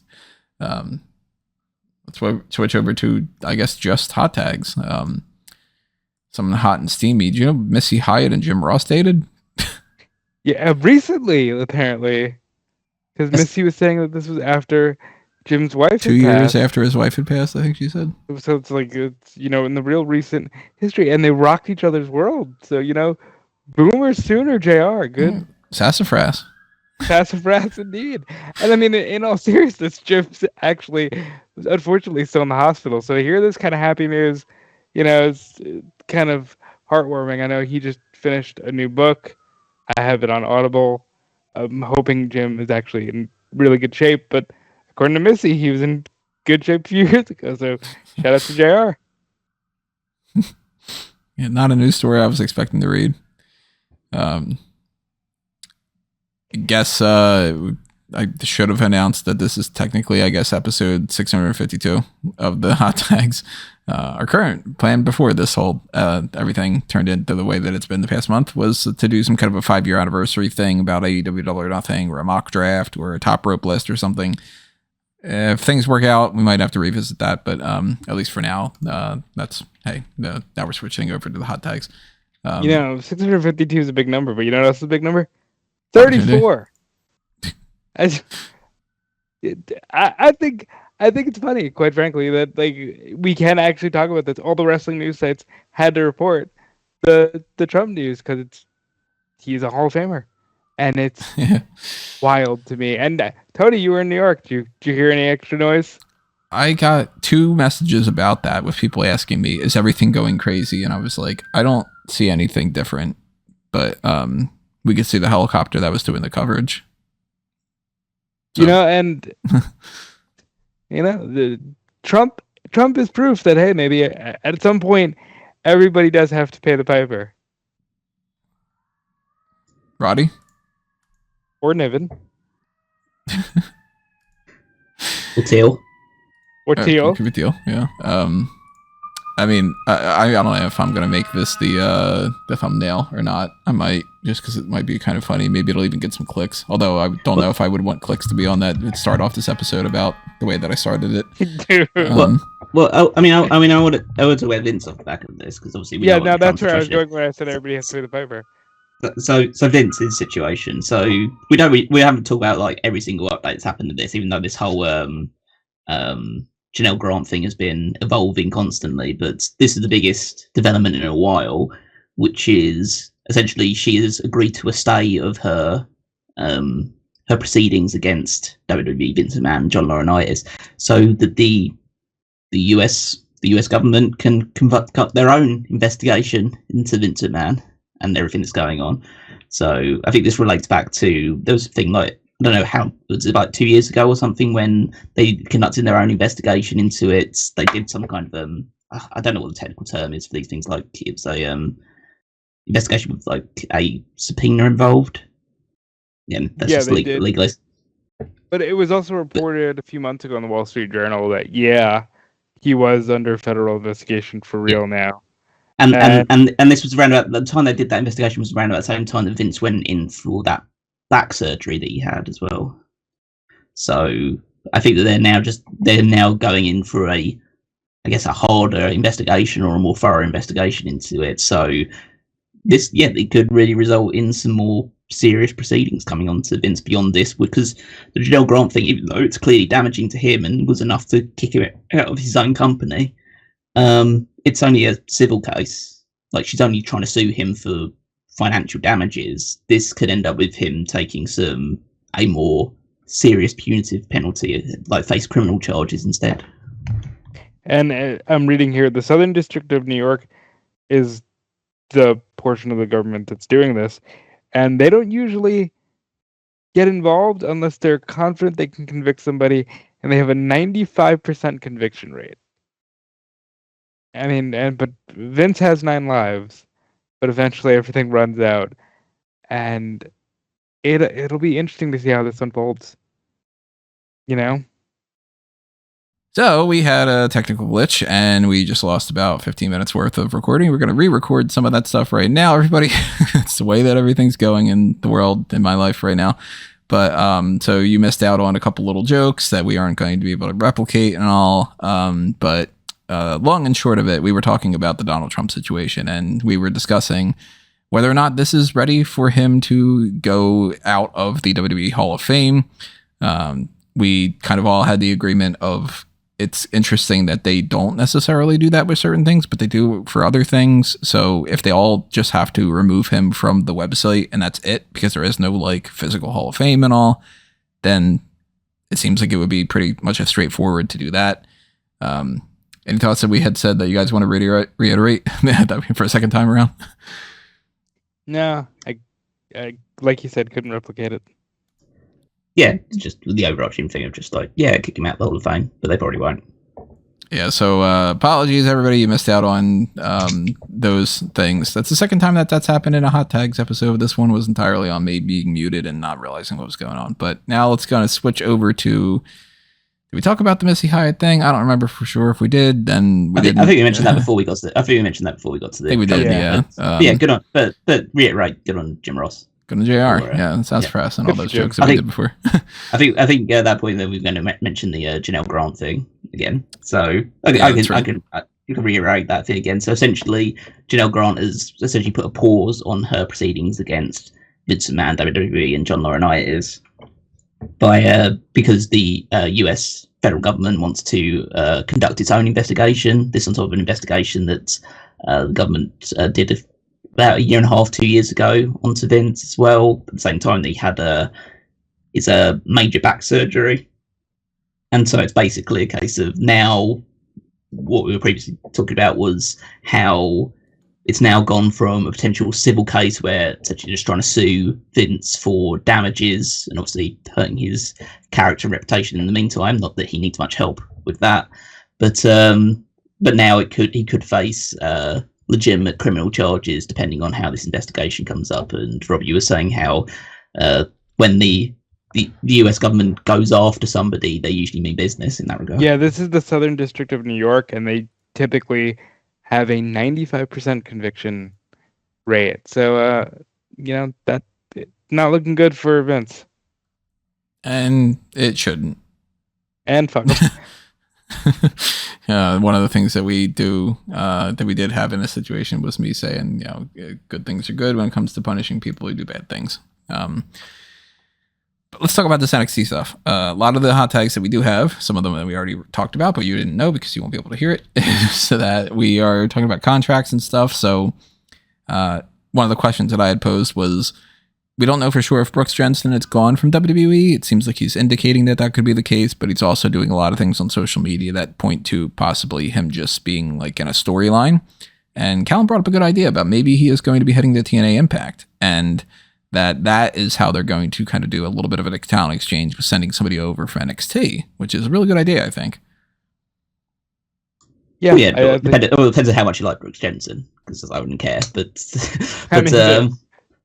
Let's switch over to, I guess, just hot tags. Something hot and steamy. Do you know Missy Hyatt and Jim Ross dated? Yeah, recently, apparently. Because Missy was saying that this was after Jim's wife 2 years after his wife had passed, I think she said. So it's like, it's, you know, in the real recent history. And they rocked each other's world. So, you know, Boomer Sooner, JR. Good. Sassafras. Sassafras indeed. And I mean, in all seriousness, Jim's actually was unfortunately still in the hospital. So to hear this kind of happy news, you know, it's kind of heartwarming. I know he just finished a new book. I have it on Audible. I'm hoping Jim is actually in really good shape. But according to Missy, he was in good shape a few years ago. So shout out to JR. Yeah, not a news story I was expecting to read. I guess I should have announced that this is technically, I guess, episode 652 of the hot tags. Our current plan before this whole everything turned into the way that it's been the past month was to do some kind of a 5-year anniversary thing about AEW Double or Nothing, or a mock draft, or a top rope list or something. If things work out, we might have to revisit that, but at least for now, now we're switching over to the hot tags. You know, 652 is a big number, but you know what else is a big number? 34. I think it's funny, quite frankly, that like we can actually talk about this. All the wrestling news sites had to report the Trump news because he's a Hall of Famer, and it's wild to me. And Toni, you were in New York. Did you hear any extra noise? I got 2 messages about that with people asking me, "Is everything going crazy?" And I was like, I don't see anything different, but we could see the helicopter that was doing the coverage. So. You know, and you know, the Trump is proof that, hey, maybe at some point everybody does have to pay the piper. Roddy? Or Niven. Or Teal. Or Teal. Could be Teal, yeah. I mean, I don't know if I'm going to make this the thumbnail or not. I might, just because it might be kind of funny. Maybe it'll even get some clicks. Although I don't know if I would want clicks to be on that. It'd start off this episode about the way that I started it. I would talk about Vince off the back of this, because obviously that's where I was going when I said everybody has to pay the piper. So Vince's situation. So we haven't talked about like every single update that's happened to this, even though this whole Janelle Grant thing has been evolving constantly, but this is the biggest development in a while, which is essentially she has agreed to a stay of her proceedings against WWE Vince McMahon, John Laurinaitis, so that the US government can conduct their own investigation into Vince McMahon and everything that's going on. So I think this relates back to, there was a thing like, I don't know how, it was about 2 years ago or something, when they conducted their own investigation into it. They did some kind of I don't know what the technical term is for these things, like it was a investigation with like a subpoena involved. Yeah, that's just legalist. But it was also reported a few months ago in the Wall Street Journal that he was under federal investigation for real now. And this was around about the time they did that investigation, was around about the same time that Vince went in for that back surgery that he had as well. So I think that they're now going in for a harder investigation, or a more thorough investigation into it. So this, it could really result in some more serious proceedings coming on to Vince beyond this, because the Janelle Grant thing, even though it's clearly damaging to him and was enough to kick him out of his own company, it's only a civil case. Like, she's only trying to sue him for financial damages. This could end up with him taking a more serious punitive penalty, like face criminal charges instead. And I'm reading here, the Southern District of New York is the portion of the government that's doing this, and they don't usually get involved unless they're confident they can convict somebody, and they have a 95% conviction rate. I mean, but Vince has 9 lives, but eventually everything runs out, and it'll be interesting to see how this unfolds. You know? So we had a technical glitch and we just lost about 15 minutes worth of recording. We're going to re-record some of that stuff right now, everybody. It's the way that everything's going in the world, in my life right now. But so you missed out on a couple little jokes that we aren't going to be able to replicate and all. But long and short of it, we were talking about the Donald Trump situation, and we were discussing whether or not this is ready for him to go out of the WWE Hall of Fame. We kind of all had the agreement of it's interesting that they don't necessarily do that with certain things, but they do for other things. So if they all just have to remove him from the website and that's it, because there is no like physical Hall of Fame and all, then it seems like it would be pretty much a straightforward to do that. Any thoughts that we had said that you guys want to reiterate for a second time around? No, I like you said, couldn't replicate it. Yeah, it's just the overarching thing of just like, yeah, kick him out the Hall of Fame, but they probably won't. Yeah, so apologies, everybody. You missed out on those things. That's the second time that's happened in a Hot Tags episode. This one was entirely on me being muted and not realizing what was going on. But now let's kind of switch over to... Did we talk about the Missy Hyatt thing? I don't remember for sure if we did. Then we didn't. I think we mentioned that before we got to the... I think we mentioned that before we got to the... I think we did, yeah. Yeah, good on... But reiterate, good on Jim Ross. Good on JR. Yeah, that sounds fresh and all those jokes that we did before. I think at that point that we're going to mention the Janelle Grant thing again. So you can reiterate that thing again. So essentially, Janelle Grant has essentially put a pause on her proceedings against Vince McMahon, WWE, and John Laurinaitis because the U.S. federal government wants to conduct its own investigation. This on top of an investigation that the government did about 1.5 years, 2 years ago onto Vince as well. At the same time, that he had a major back surgery. And so it's basically a case of now what we were previously talking about was how it's now gone from a potential civil case where it's actually just trying to sue Vince for damages and obviously hurting his character and reputation in the meantime. Not that he needs much help with that, but now he could face legitimate criminal charges depending on how this investigation comes up. And Rob, you were saying how when the US government goes after somebody, they usually mean business in that regard. Yeah, this is the Southern District of New York, and they typically have a 95% conviction rate. So, that's not looking good for Vince. And it shouldn't. And fuck. One of the things that we do, that we did have in this situation was me saying, good things are good when it comes to punishing people who do bad things. But let's talk about this NXT stuff. A lot of the hot tags that we do have, some of them that we already talked about, but you didn't know because you won't be able to hear it, so that we are talking about contracts and stuff. So one of the questions that I had posed was, we don't know for sure if Brooks Jensen is gone from WWE. It seems like he's indicating that could be the case, but he's also doing a lot of things on social media that point to possibly him just being like in a storyline. And Callum brought up a good idea about maybe he is going to be heading to TNA Impact, and that is how they're going to kind of do a little bit of an talent exchange with sending somebody over from NXT, which is a really good idea, I think. Yeah, it depends on how much you like Brooks Jensen, because I wouldn't care. But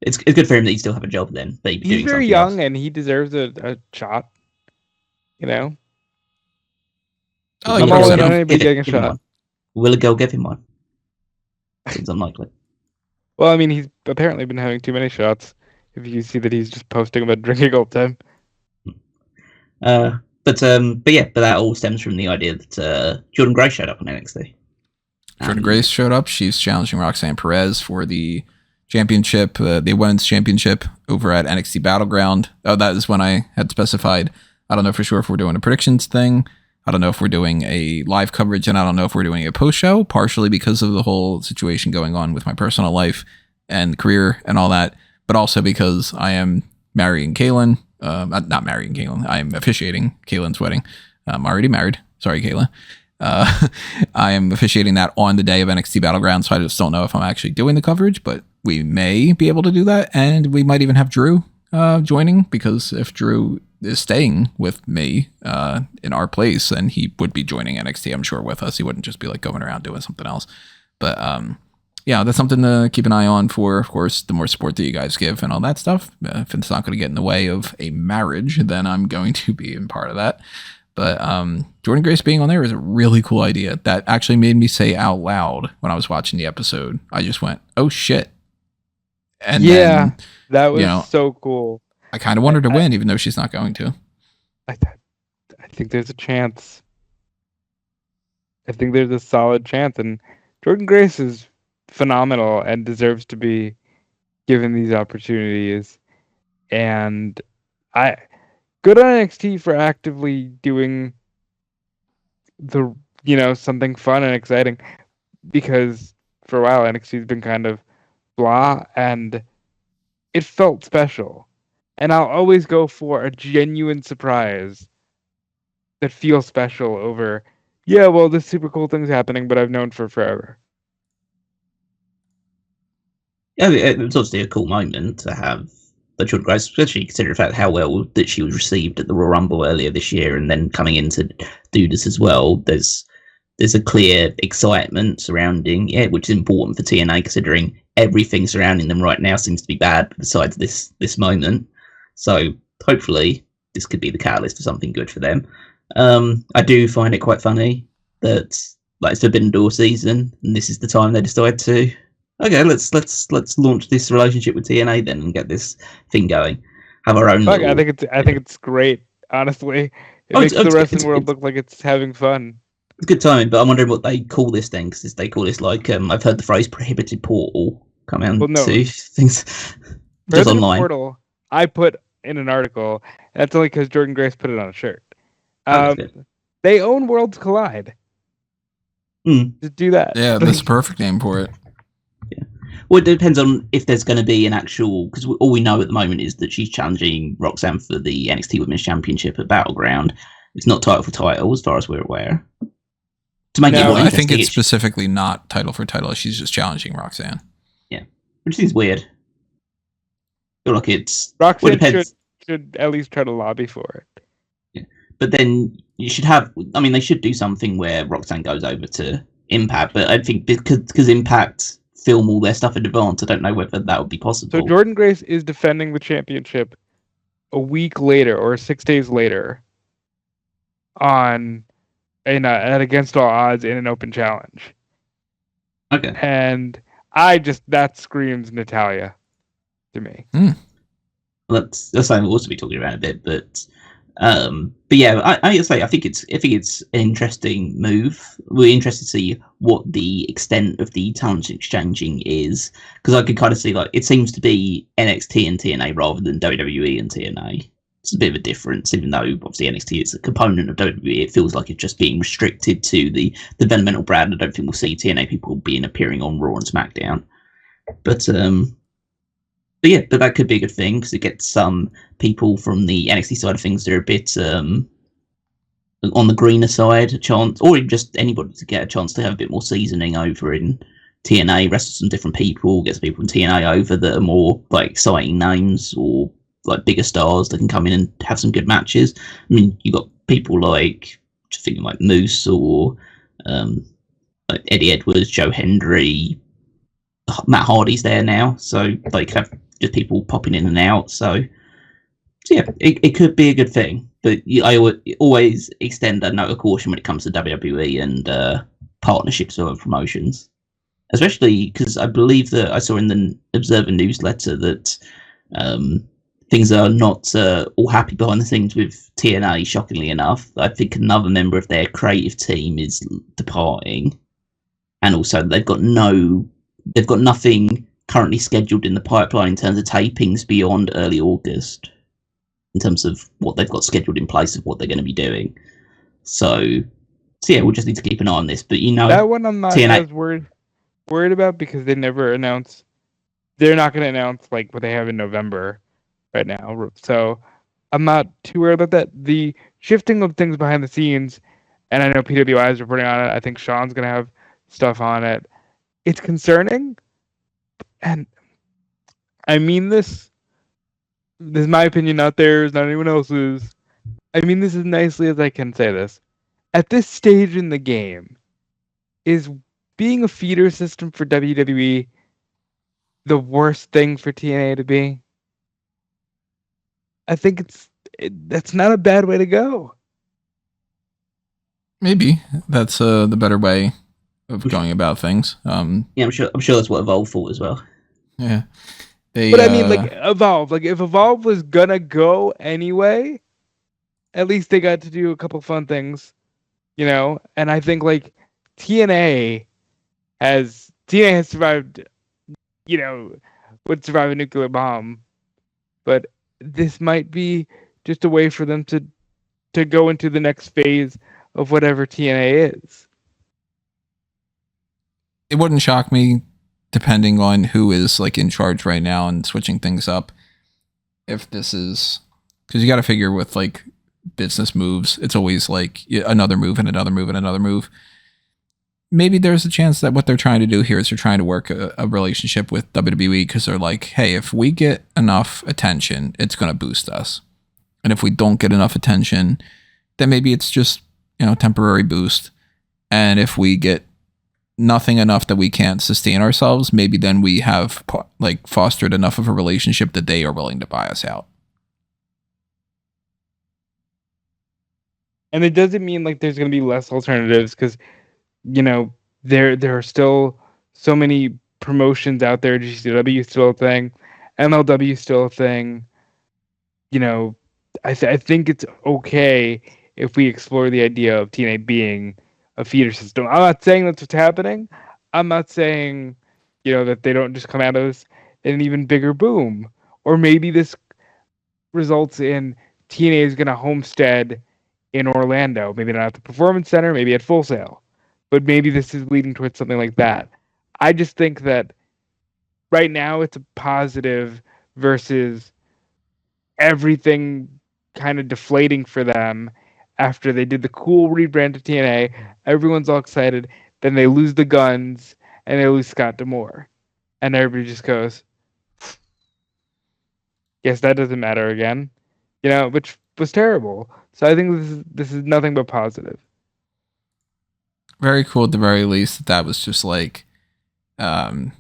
it's good for him that he still have a job then. He's very young and he deserves a shot. Oh, I'm all in on anybody getting a shot. Will a girl give him one? Seems unlikely. Well, I mean, he's apparently been having too many shots. If you see that he's just posting about drinking all the time. But that all stems from the idea that Jordan Grace showed up on NXT. Jordan Grace showed up. She's challenging Roxanne Perez for the championship, the women's championship over at NXT Battleground. Oh, that is when I had specified. I don't know for sure if we're doing a predictions thing. I don't know if we're doing a live coverage, and I don't know if we're doing a post show, partially because of the whole situation going on with my personal life and career and all that, but also because I am marrying Kaylin. Not marrying Kaylin. I am officiating Kaylin's wedding. I'm already married. Sorry, Kayla. I am officiating that on the day of NXT Battleground, so I just don't know if I'm actually doing the coverage, but we may be able to do that, and we might even have Drew joining, because if Drew is staying with me in our place, and he would be joining NXT, I'm sure, with us. He wouldn't just be like going around doing something else. But yeah, that's something to keep an eye on for. Of course, the more support that you guys give and all that stuff. If it's not going to get in the way of a marriage, then I'm going to be in part of that. But Jordynne Grace being on there is a really cool idea. That actually made me say out loud when I was watching the episode. I just went, "Oh shit!" And then, that was so cool. I kind of want her to win, even though she's not going to. I think there's a chance. I think there's a solid chance, and Jordynne Grace is phenomenal and deserves to be given these opportunities. And good on NXT for actively doing the something fun and exciting, because for a while NXT's been kind of blah, and it felt special. And I'll always go for a genuine surprise that feels special over, this super cool thing's happening, but I've known for forever. Yeah, it was obviously a cool moment to have the Jordynne Grace, especially considering the fact how well that she was received at the Royal Rumble earlier this year, and then coming in to do this as well. There's a clear excitement surrounding it, which is important for TNA, considering everything surrounding them right now seems to be bad besides this moment. So hopefully this could be the catalyst for something good for them. I do find it quite funny that it's Forbidden Door season, and this is the time they decide to, okay, let's launch this relationship with TNA then and get this thing going. Have our own. I think it's great. Honestly, it makes the wrestling world look like it's having fun. It's good timing, but I'm wondering what they call this thing, because they call this I've heard the phrase prohibited portal come out to things just online. Portal, I put in an article. That's only because Jordynne Grace put it on a shirt. They own Worlds Collide. Just do that. Yeah, that's a perfect name for it. Yeah. Well, it depends on if there's going to be an actual, because all we know at the moment is that she's challenging Roxanne for the NXT Women's Championship at Battleground. It's not title for title, as far as we're aware. To make it more I think it's specifically not title for title. She's just challenging Roxanne. Yeah, which seems weird. I feel like it's Roxanne should at least try to lobby for it. Yeah, but then you should have. I mean, they should do something where Roxanne goes over to Impact. But I think because Impact film all their stuff in advance, I don't know whether that would be possible. So Jordynne Grace is defending the championship a week later or 6 days later on at Against All Odds in an open challenge. Okay. And that screams Natalya to me. That's something we'll also be talking about a bit, but yeah, I think it's an interesting move. We're interested to see what the extent of the talent exchanging is, because I could kind of see it seems to be NXT and TNA rather than WWE and TNA. It's a bit of a difference, even though obviously NXT is a component of WWE. It feels like it's just being restricted to the developmental brand. I don't think we'll see TNA people appearing on Raw and SmackDown. But that could be a good thing, because it gets some people from the NXT side of things that are a bit on the greener side a chance, or even just anybody to get a chance to have a bit more seasoning over in TNA, wrestle some different people, get some people from TNA over that are more exciting names or bigger stars that can come in and have some good matches. I mean, you got people just thinking Moose or Eddie Edwards, Joe Hendry, Matt Hardy's there now, so have just people popping in and out. So yeah, it could be a good thing. But I would always extend a note of caution when it comes to WWE and partnerships or promotions, especially because I believe that I saw in the Observer newsletter that things are not all happy behind the scenes with TNA, shockingly enough. I think another member of their creative team is departing, and also they've got nothing currently scheduled in the pipeline in terms of tapings beyond early August, in terms of what they've got scheduled in place of what they're going to be doing. So yeah, we'll just need to keep an eye on this. But that one I'm not as worried about, because they never announce. They're not going to announce what they have in November right now. So I'm not too worried about that. The shifting of things behind the scenes, and I know PWI is reporting on it. I think Sean's going to have stuff on it. It's concerning, and I mean this this is my opinion, not theirs, not anyone else's. I mean this as nicely as I can say this. At this stage in the game, is being a feeder system for WWE the worst thing for TNA to be? I think that's not a bad way to go. Maybe that's the better way of going about things. Yeah, I'm sure that's what Evolve thought as well. Yeah. But I mean, like, Evolve. Like, if Evolve was gonna go anyway, at least they got to do a couple fun things, you know? And I think, like, TNA has survived, you know, would survive a nuclear bomb. But this might be just a way for them to go into the next phase of whatever TNA is. It wouldn't shock me, depending on who is like in charge right now and switching things up. If this is, because you got to figure with like business moves, it's always like another move and another move and another move. Maybe there's a chance that what they're trying to do here is they're trying to work a relationship with WWE because they're like, hey, if we get enough attention, it's going to boost us. And if we don't get enough attention, then maybe it's just, temporary boost. And if we get nothing enough that we can't sustain ourselves, maybe then we have like fostered enough of a relationship that they are willing to buy us out. And it doesn't mean like there's going to be less alternatives because, there are still so many promotions out there. GCW is still a thing. MLW is still a thing. I think it's okay if we explore the idea of TNA being a feeder system. I'm not saying that's what's happening. I'm not saying, that they don't just come out of this in an even bigger boom. Or maybe this results in TNA is going to homestead in Orlando. Maybe not at the Performance Center, maybe at Full Sail. But maybe this is leading towards something like that. I just think that right now it's a positive versus everything kind of deflating for them after they did the cool rebrand to TNA. Everyone's all excited. Then they lose the guns and they lose Scott D'Amore. And everybody just goes, guess that doesn't matter again. Which was terrible. So I think this is nothing but positive. Very cool at the very least that was just like, like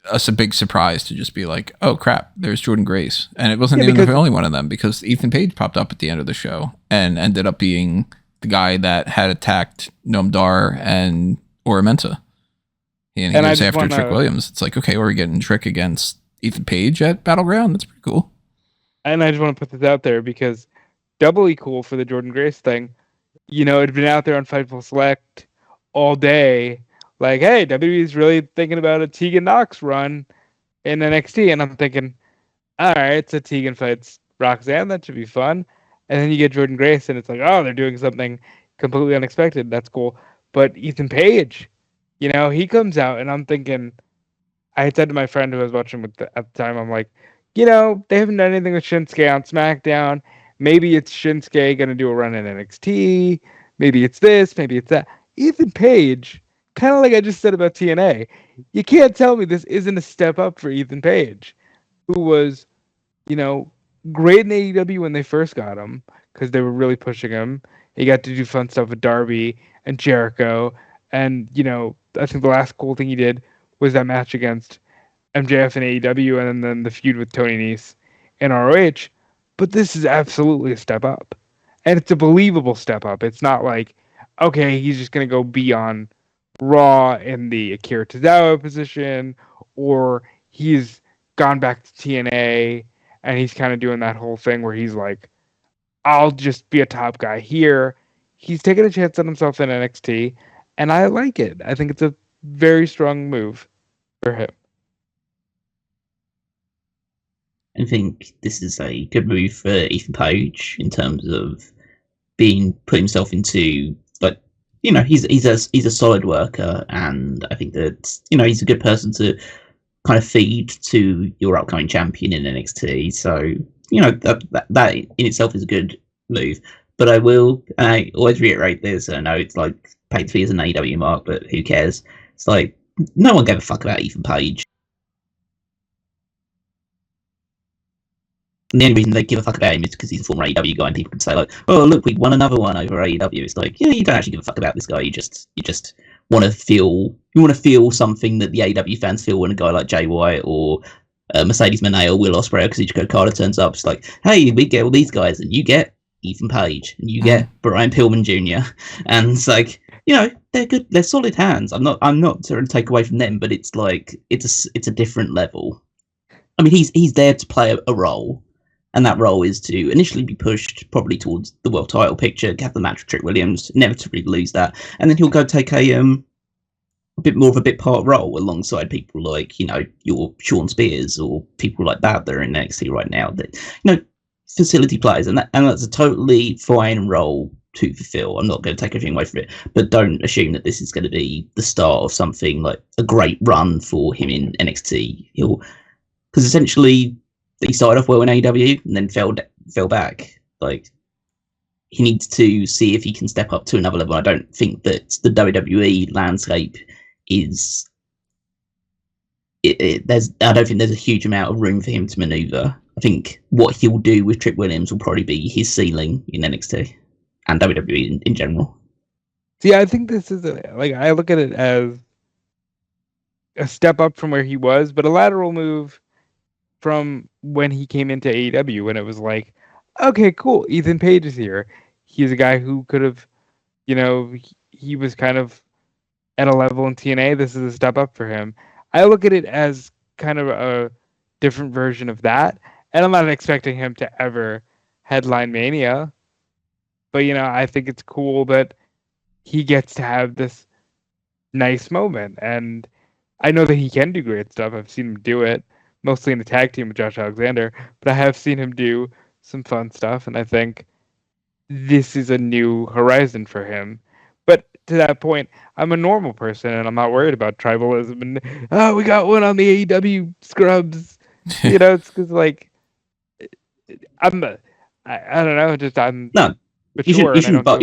us a big surprise to just be like, oh crap, there's Jordan Grace. And it wasn't even the only one of them because Ethan Page popped up at the end of the show and ended up being the guy that had attacked Noam Dar and Oramenta. And he goes after Trick Williams. It's like, okay, we're getting Trick against Ethan Page at Battleground. That's pretty cool. And I just want to put this out there because doubly cool for the Jordan Grace thing. It'd been out there on Fightful Select all day. Like, hey, WWE's really thinking about a Tegan Nox run in NXT. And I'm thinking, all right, so Tegan fights Roxanne. That should be fun. And then you get Jordan Grace, and it's like, oh, they're doing something completely unexpected. That's cool. But Ethan Page, he comes out, and I'm thinking, I had said to my friend who was watching at the time, I'm like, they haven't done anything with Shinsuke on SmackDown. Maybe it's Shinsuke going to do a run in NXT. Maybe it's this. Maybe it's that. Ethan Page, kind of like I just said about TNA, you can't tell me this isn't a step up for Ethan Page, who was, great in AEW when they first got him because they were really pushing him. He got to do fun stuff with Darby and Jericho. And, I think the last cool thing he did was that match against MJF in AEW and then the feud with Tony Nese in ROH. But this is absolutely a step up. And it's a believable step up. It's not like, okay, he's just going to go be on Raw in the Akira Tozawa position, or he's gone back to TNA and he's kind of doing that whole thing where he's like, I'll just be a top guy here. He's taking a chance on himself in NXT, and I like it. I think it's a very strong move for him. I think this is a good move for Ethan Page in terms of put himself into, like, he's a solid worker, and I think that he's a good person to kind of feed to your upcoming champion in NXT. So that in itself is a good move. But I always reiterate this. I know it's like paid fee as an AEW mark, but who cares? It's like no one gave a fuck about Ethan Page. And the only reason they give a fuck about him is because he's a former AEW guy, and people can say like, "Oh, look, we won another one over AEW." It's like, yeah, you don't actually give a fuck about this guy. You just want to feel something that the AEW fans feel when a guy like Jay White or Mercedes Moné or Will Ospreay or Kazuchika Okada turns up. It's like, hey, we get all these guys, and you get Ethan Page, and you get Brian Pillman Jr. And it's like, you know, they're good, they're solid hands. I'm not trying to take away from them, but it's like it's a different level. I mean, he's there to play a role. And that role is to initially be pushed probably towards the world title picture, have the match with Trick Williams, inevitably lose that, and then he'll go take a bit more of a bit part role alongside people like, you know, your Sean Spears or people like that are in NXT right now that, you know, facility players, and that's a totally fine role to fulfill. I'm not going to take anything away from it, but don't assume that this is going to be the start of something like a great run for him in NXT. Because essentially, he started off well in AEW and then fell back. Like, he needs to see if he can step up to another level. I don't think that the WWE landscape is. I don't think there's a huge amount of room for him to maneuver. I think what he'll do with Trick Williams will probably be his ceiling in NXT and WWE in general. See, I think this is I look at it as a step up from where he was, but a lateral move from when he came into AEW, when it was like, okay, cool, Ethan Page is here. He's a guy who could have, you know, he was kind of at a level in TNA. This is a step up for him. I look at it as kind of a different version of that, and I'm not expecting him to ever headline Mania, but, you know, I think it's cool that he gets to have this nice moment, and I know that he can do great stuff. I've seen him do it, mostly in the tag team with Josh Alexander, but I have seen him do some fun stuff, and I think this is a new horizon for him. But to that point, I'm a normal person, and I'm not worried about tribalism, and, oh, we got one on the AEW scrubs. You know, it's because, like, I don't know, just I'm no, mature, you shouldn't buy,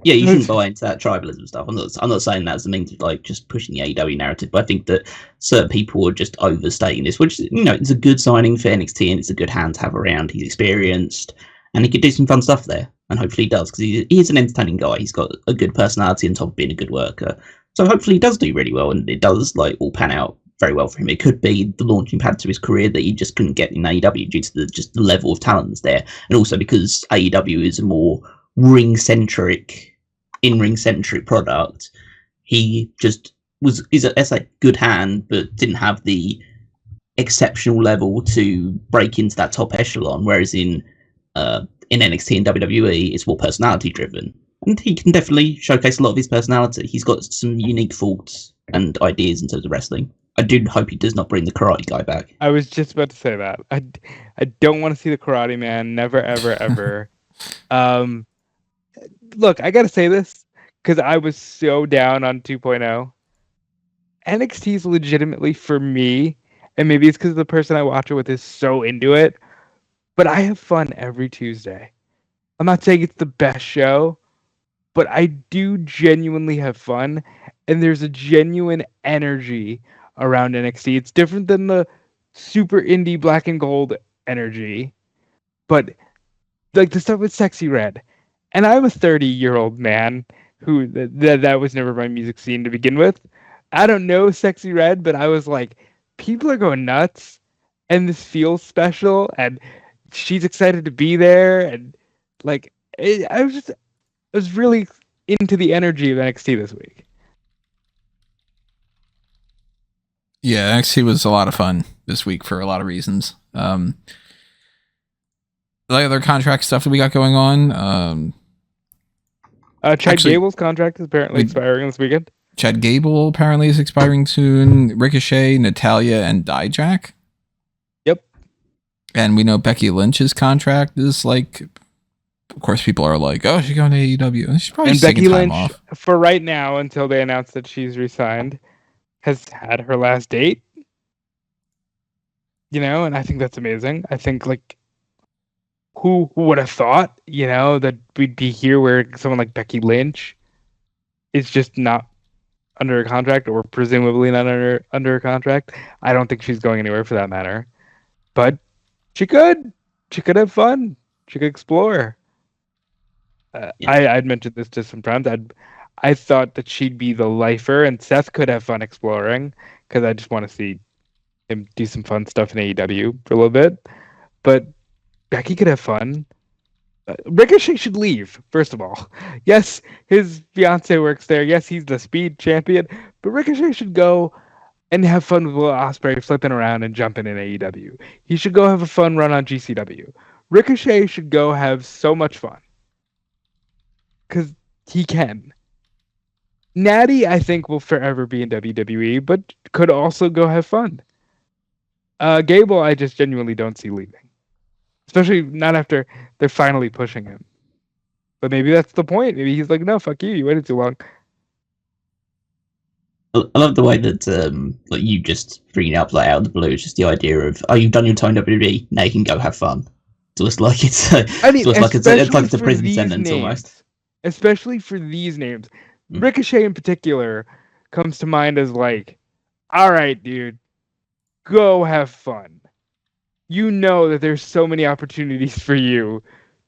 yeah, you shouldn't buy into that tribalism stuff. I'm not saying that as a means of like just pushing the AEW narrative, but I think that certain people are just overstating this, which, you know, it's a good signing for NXT and it's a good hand to have around. He's experienced and he could do some fun stuff there, and hopefully he does, because he is an entertaining guy. He's got a good personality on top of being a good worker, so hopefully he does do really well, and it does like all pan out very well for him. It could be the launching pad to his career that he just couldn't get in AEW due to the level of talent that's there, and also because AEW is a more in-ring centric product. He just is a good hand, but didn't have the exceptional level to break into that top echelon, whereas in NXT and WWE it's more personality driven, and he can definitely showcase a lot of his personality. He's got some unique thoughts and ideas in terms of wrestling. I do hope he does not bring the karate guy back. I was just about to say that. I don't want to see the karate man. Never, ever, ever. Look, I gotta say this because I was so down on 2.0. NXT is legitimately, for me, and maybe it's because the person I watch it with is so into it, but I have fun every Tuesday. I'm not saying it's the best show, but I do genuinely have fun, and there's a genuine energy around NXT. It's different than the super indie black and gold energy, but like the stuff with Sexy Red. And I'm a 30-year-old man who that was never my music scene to begin with. I don't know Sexy Red, but I was like, people are going nuts, and this feels special, and she's excited to be there, and like I was really into the energy of NXT this week. Yeah, NXT was a lot of fun this week for a lot of reasons. The other contract stuff that we got going on. Chad Gable's contract is apparently expiring this weekend. Chad Gable apparently is expiring soon. Ricochet, Natalya, and Dijak. Yep. And we know Becky Lynch's contract is like, of course, people are like, "Oh, she's going to AEW." She's probably and taking Becky time Lynch, off. for right now, until they announce that she's resigned, has had her last date. You know, and I think that's amazing. I think, like, who would have thought, you know, that we'd be here where someone like Becky Lynch is just not under a contract, or presumably not under a contract. I don't think she's going anywhere for that matter, but she could. she could have fun. She could explore. I'd mentioned this to some friends. I thought that she'd be the lifer, and Seth could have fun exploring because I just want to see him do some fun stuff in AEW for a little bit. But Becky could have fun. Ricochet should leave, first of all. Yes, his fiance works there. Yes, he's the speed champion. But Ricochet should go and have fun with Will Ospreay flipping around and jumping in AEW. He should go have a fun run on GCW. Ricochet should go have so much fun. Because he can. Natty, I think, will forever be in WWE, but could also go have fun. Gable, I just genuinely don't see leaving. Especially not after they're finally pushing him. But maybe that's the point. Maybe he's like, no, fuck you. You waited too long. I love the way that like you just bringing up like out of the blue. It's just the idea of, oh, you've done your time in WWE, now you can go have fun. So it's like it's a prison sentence names, almost. Especially for these names. Ricochet in particular comes to mind as like, all right, dude, go have fun. You know that there's so many opportunities for you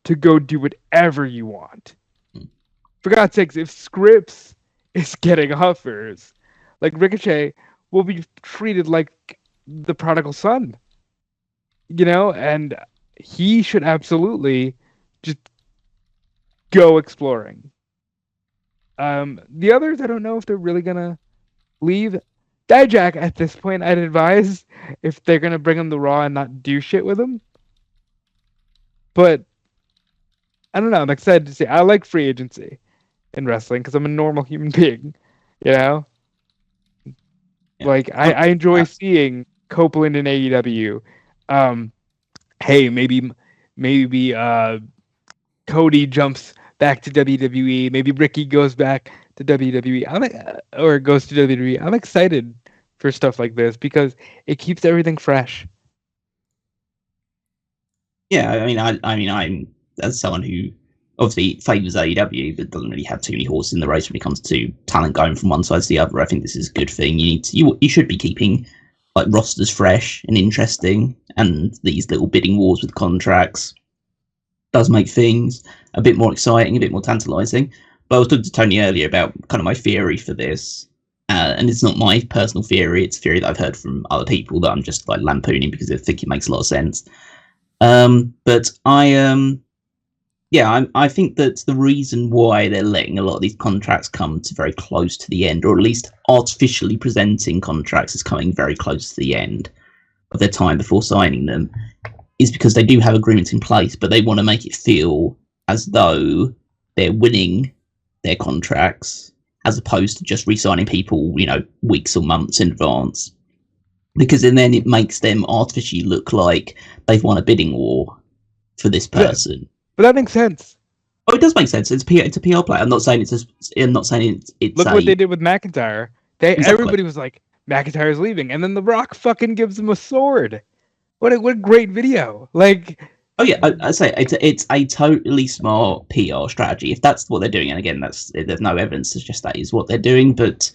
to go do whatever you want. For God's sakes, if Scripps is getting offers, like Ricochet will be treated like the prodigal son. You know, and he should absolutely just go exploring. The others, I don't know if they're really gonna leave. Dijak, at this point, I'd advise if they're gonna bring him to Raw and not do shit with him. But I don't know. I'm excited to see. I like free agency in wrestling because I'm a normal human being. You know, like I enjoy seeing Copeland in AEW. Hey, maybe Cody jumps back to WWE. Maybe Ricky goes back to WWE. Or goes to WWE. I'm excited for stuff like this because it keeps everything fresh. Yeah, I'm as someone who obviously favours AEW but doesn't really have too many horses in the race when it comes to talent going from one side to the other. I think this is a good thing. You should be keeping like rosters fresh and interesting, and these little bidding wars with contracts does make things a bit more exciting, a bit more tantalising. But I was talking to Toni earlier about kind of my theory for this, and it's not my personal theory, it's a theory that I've heard from other people that I'm just like lampooning because I think it makes a lot of sense. But I think that the reason why they're letting a lot of these contracts come to very close to the end, or at least artificially presenting contracts as coming very close to the end of their time before signing them, is because they do have agreements in place, but they want to make it feel as though they're winning their contracts as opposed to just re-signing people, weeks or months in advance. Because then it makes them artificially look like they've won a bidding war for this person. Yeah, but that makes sense. Oh, it does make sense. It's a PR play. I'm not saying it's. Look what they did with McIntyre. Everybody was like, McIntyre's leaving, and then The Rock fucking gives him a sword. What a great video! Like, oh yeah, I say it's a totally smart PR strategy if that's what they're doing. And again, there's no evidence to suggest that is what they're doing, but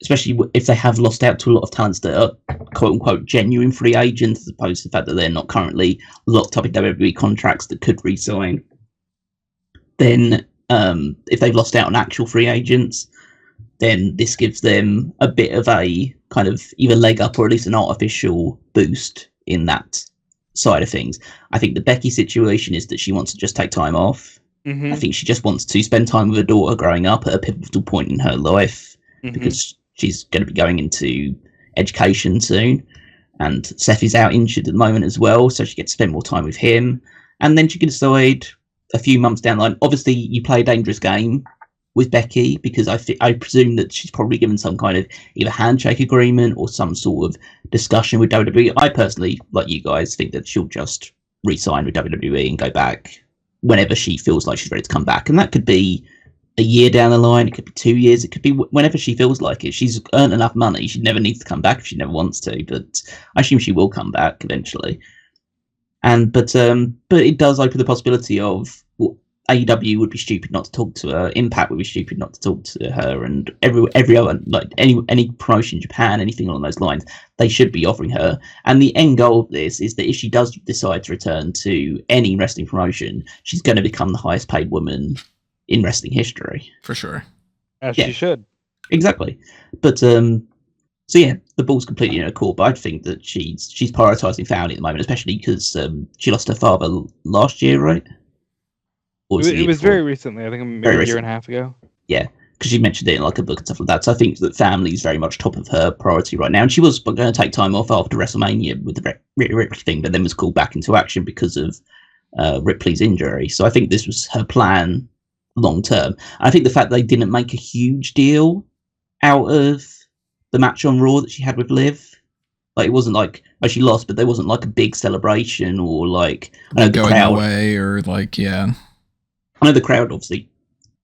especially if they have lost out to a lot of talents that are quote unquote genuine free agents, as opposed to the fact that they're not currently locked up in WWE contracts that could re-sign. Then if they've lost out on actual free agents, then this gives them a bit of a kind of either leg up or at least an artificial boost in that side of things. I think the Becky situation is that she wants to just take time off. Mm-hmm. I think she just wants to spend time with her daughter growing up at a pivotal point in her life, because she's going to be going into education soon, and Seth is out injured at the moment as well, so she gets to spend more time with him. And then she can decide a few months down the line. Obviously, you play a dangerous game with Becky, because I presume that she's probably given some kind of either handshake agreement or some sort of discussion with WWE. I personally, like you guys, think that she'll just re-sign with WWE and go back whenever she feels like she's ready to come back. And that could be a year down the line, it could be 2 years, it could be whenever she feels like it. She's earned enough money, she never needs to come back if she never wants to, but I assume she will come back eventually. But it does open the possibility of AEW would be stupid not to talk to her. Impact would be stupid not to talk to her, and every other, like any promotion in Japan, anything along those lines, they should be offering her. And the end goal of this is that if she does decide to return to any wrestling promotion, she's going to become the highest paid woman in wrestling history. For sure. As she should. Exactly. But so yeah, the ball's completely in her court. But I think that she's prioritising family at the moment, especially because she lost her father last year, right? It was very recently. I think maybe a year and a half ago. Yeah, because she mentioned it in like a book and stuff like that. So I think that family is very much top of her priority right now. And she was going to take time off after WrestleMania with the Ripley thing, but then was called back into action because of Ripley's injury. So I think this was her plan long term. I think the fact they didn't make a huge deal out of the match on Raw that she had with Liv, like it wasn't like she lost, but there wasn't like a big celebration or like going away or like I know the crowd obviously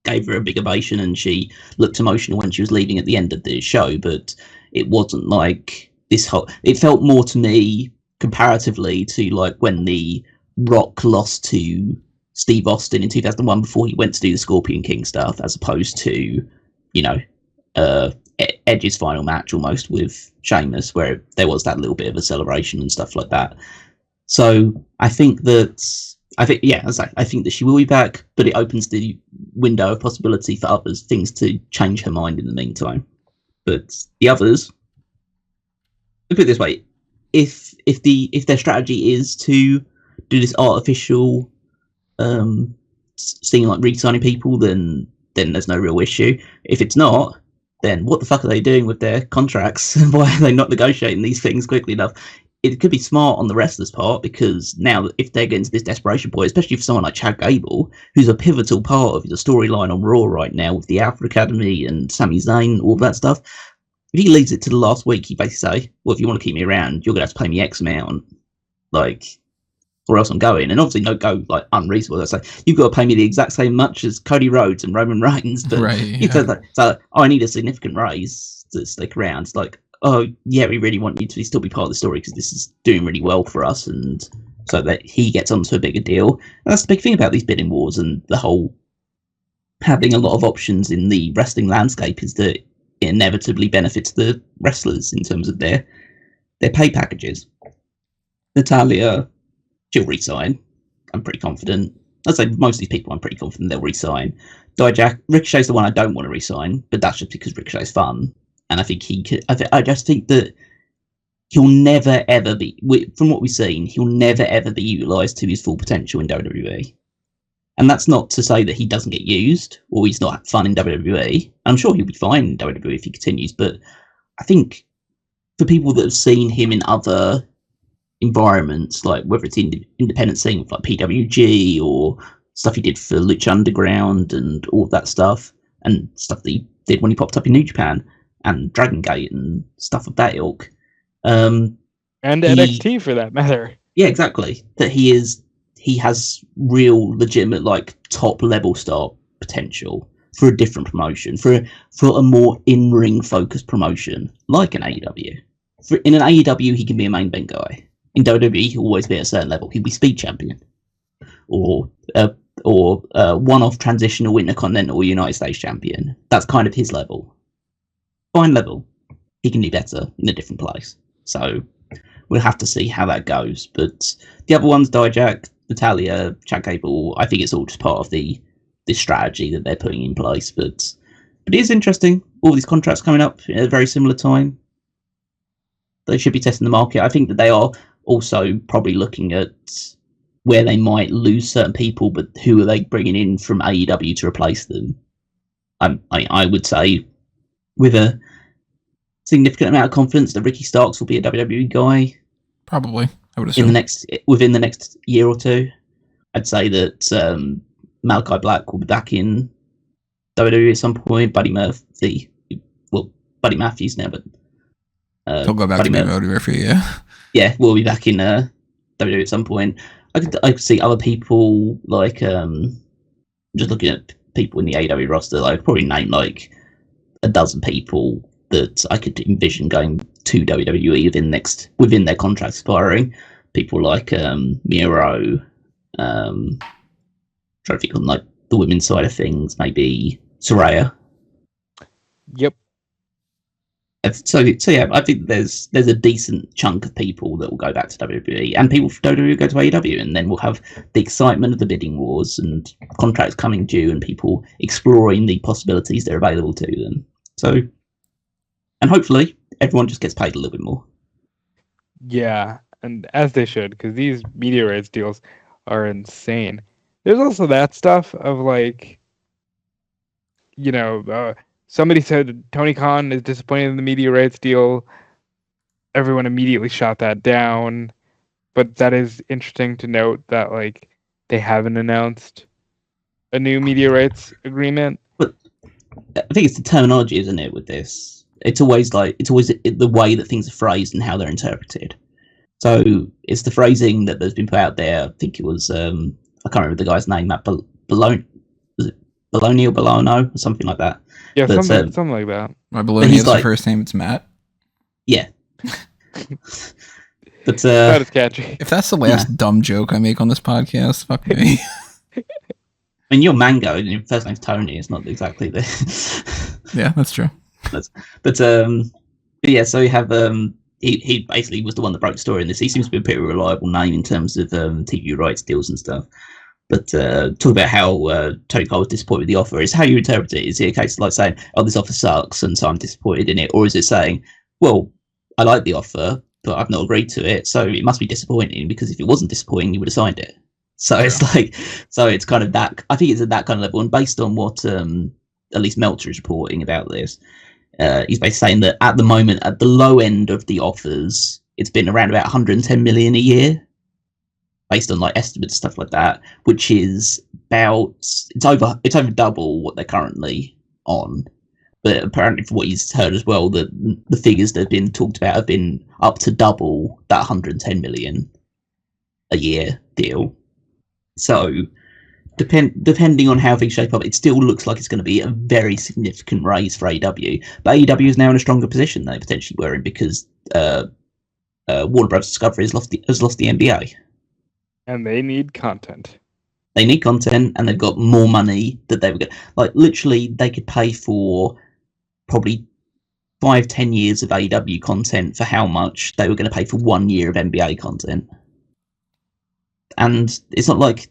gave her a big ovation and she looked emotional when she was leaving at the end of the show, but it wasn't like this whole. It felt more to me comparatively to like when The Rock lost to Steve Austin in 2001 before he went to do the Scorpion King stuff, as opposed to, you know, Edge's final match almost with Sheamus, where there was that little bit of a celebration and stuff like that. So I think that I think that she will be back, but it opens the window of possibility for others things to change her mind in the meantime. But the others, put it this way, if their strategy is to do this artificial thing like re-signing people, then there's no real issue. If it's not, then what the fuck are they doing with their contracts? Why are they not negotiating these things quickly enough? It could be smart on the wrestler's part, because now if they're getting to this desperation point, especially for someone like Chad Gable, who's a pivotal part of the storyline on Raw right now with the Alpha Academy and Sami Zayn, all that stuff, if he leaves it to the last week, he basically say, well, if you want to keep me around, you're going to have to pay me X amount, like, or else I'm going. And obviously not go like unreasonable. Say, you've got to pay me the exact same much as Cody Rhodes and Roman Reigns, but so I need a significant raise to stick around. It's like, oh yeah, we really want you to still be part of the story because this is doing really well for us, and so that he gets onto a bigger deal. And that's the big thing about these bidding wars and the whole having a lot of options in the wrestling landscape, is that it inevitably benefits the wrestlers in terms of their pay packages. Natalya, she'll resign. I'm pretty confident. I'd say most of these people, I'm pretty confident they'll resign. Dijak, Ricochet's the one I don't want to resign, but that's just because Ricochet's fun. And I think he could. I just think that he'll never ever be, from what we've seen, he'll never ever be utilised to his full potential in WWE. And that's not to say that he doesn't get used or he's not fun in WWE. I'm sure he'll be fine in WWE if he continues. But I think for people that have seen him in other environments, like whether it's independent scene like PWG or stuff he did for Lucha Underground and all of that stuff, and stuff that he did when he popped up in New Japan and Dragon Gate and stuff of that ilk. And NXT for that matter. Yeah, exactly. That he has real legitimate like top level star potential for a different promotion, for a more in-ring focused promotion like an AEW. In an AEW he can be a main event guy. In WWE he'll always be at a certain level. He'll be speed champion. Or one-off transitional Intercontinental or United States champion. That's kind of his level. Fine level. He can do better in a different place. So we'll have to see how that goes. But the other ones, Dijak, Natalya, Chad Gable, I think it's all just part of this strategy that they're putting in place. But it is interesting. All these contracts coming up at a very similar time. They should be testing the market. I think that they are also probably looking at where they might lose certain people, but who are they bringing in from AEW to replace them? I would say with a significant amount of confidence that Ricky Starks will be a WWE guy. Probably, I would assume. Within the next year or two. I'd say that Malakai Black will be back in WWE at some point. Buddy Matthews now, but he'll go back Buddy to Buddy Murphy, yeah. Yeah, we'll be back in WWE at some point. I could see other people like just looking at people in the AEW roster. I could probably name like a dozen people that I could envision going to WWE within their contract expiring. People like Miro, trying to think of like the women's side of things, maybe Saraya. Yep. So yeah, I think there's a decent chunk of people that will go back to WWE, and people from WWE go to AEW, and then we'll have the excitement of the bidding wars and contracts coming due, and people exploring the possibilities that are available to them. So, and hopefully everyone just gets paid a little bit more. Yeah, and as they should, because these media rights deals are insane. There's also that stuff of like, somebody said Tony Khan is disappointed in the media rights deal. Everyone immediately shot that down. But that is interesting to note that like they haven't announced a new media rights agreement. But I think it's the terminology, isn't it, with this? It's always the way that things are phrased and how they're interpreted. So it's the phrasing that has been put out there. I think it was, I can't remember the guy's name, Matt Bologna, was it Bologna or Bologna or something like that? Yeah, but, something like that. My Bologna is the first name, it's Matt. Yeah. But that is catchy. If that's the last dumb joke I make on this podcast, fuck me. I mean, you're Mango and your first name's Tony. It's not exactly the. Yeah, that's true. But yeah, so you have he basically was the one that broke the story in this. He seems to be a pretty reliable name in terms of TV rights deals and stuff. But talk about how Tony Khan was disappointed with the offer. Is how you interpret it. Is it a case of like saying, "Oh, this offer sucks," and so I'm disappointed in it, or is it saying, "Well, I like the offer, but I've not agreed to it, so it must be disappointing because if it wasn't disappointing, you would have signed it." So it's like, so it's kind of that. I think it's at that kind of level, and based on what at least Meltzer is reporting about this, he's basically saying that at the moment, at the low end of the offers, it's been around about 110 million a year, based on like estimates stuff like that, which is about it's over double what they're currently on. But apparently, from what he's heard as well, that the figures that have been talked about have been up to double that 110 million a year deal. So, depending on how things shape up, it still looks like it's going to be a very significant raise for AEW. But AEW is now in a stronger position than they potentially were in because Warner Bros. Discovery has lost the NBA. And they need content. They need content, and they've got more money that they were going. Like literally, they could pay for probably 5-10 years of AEW content for how much they were going to pay for 1 year of NBA content. And it's not like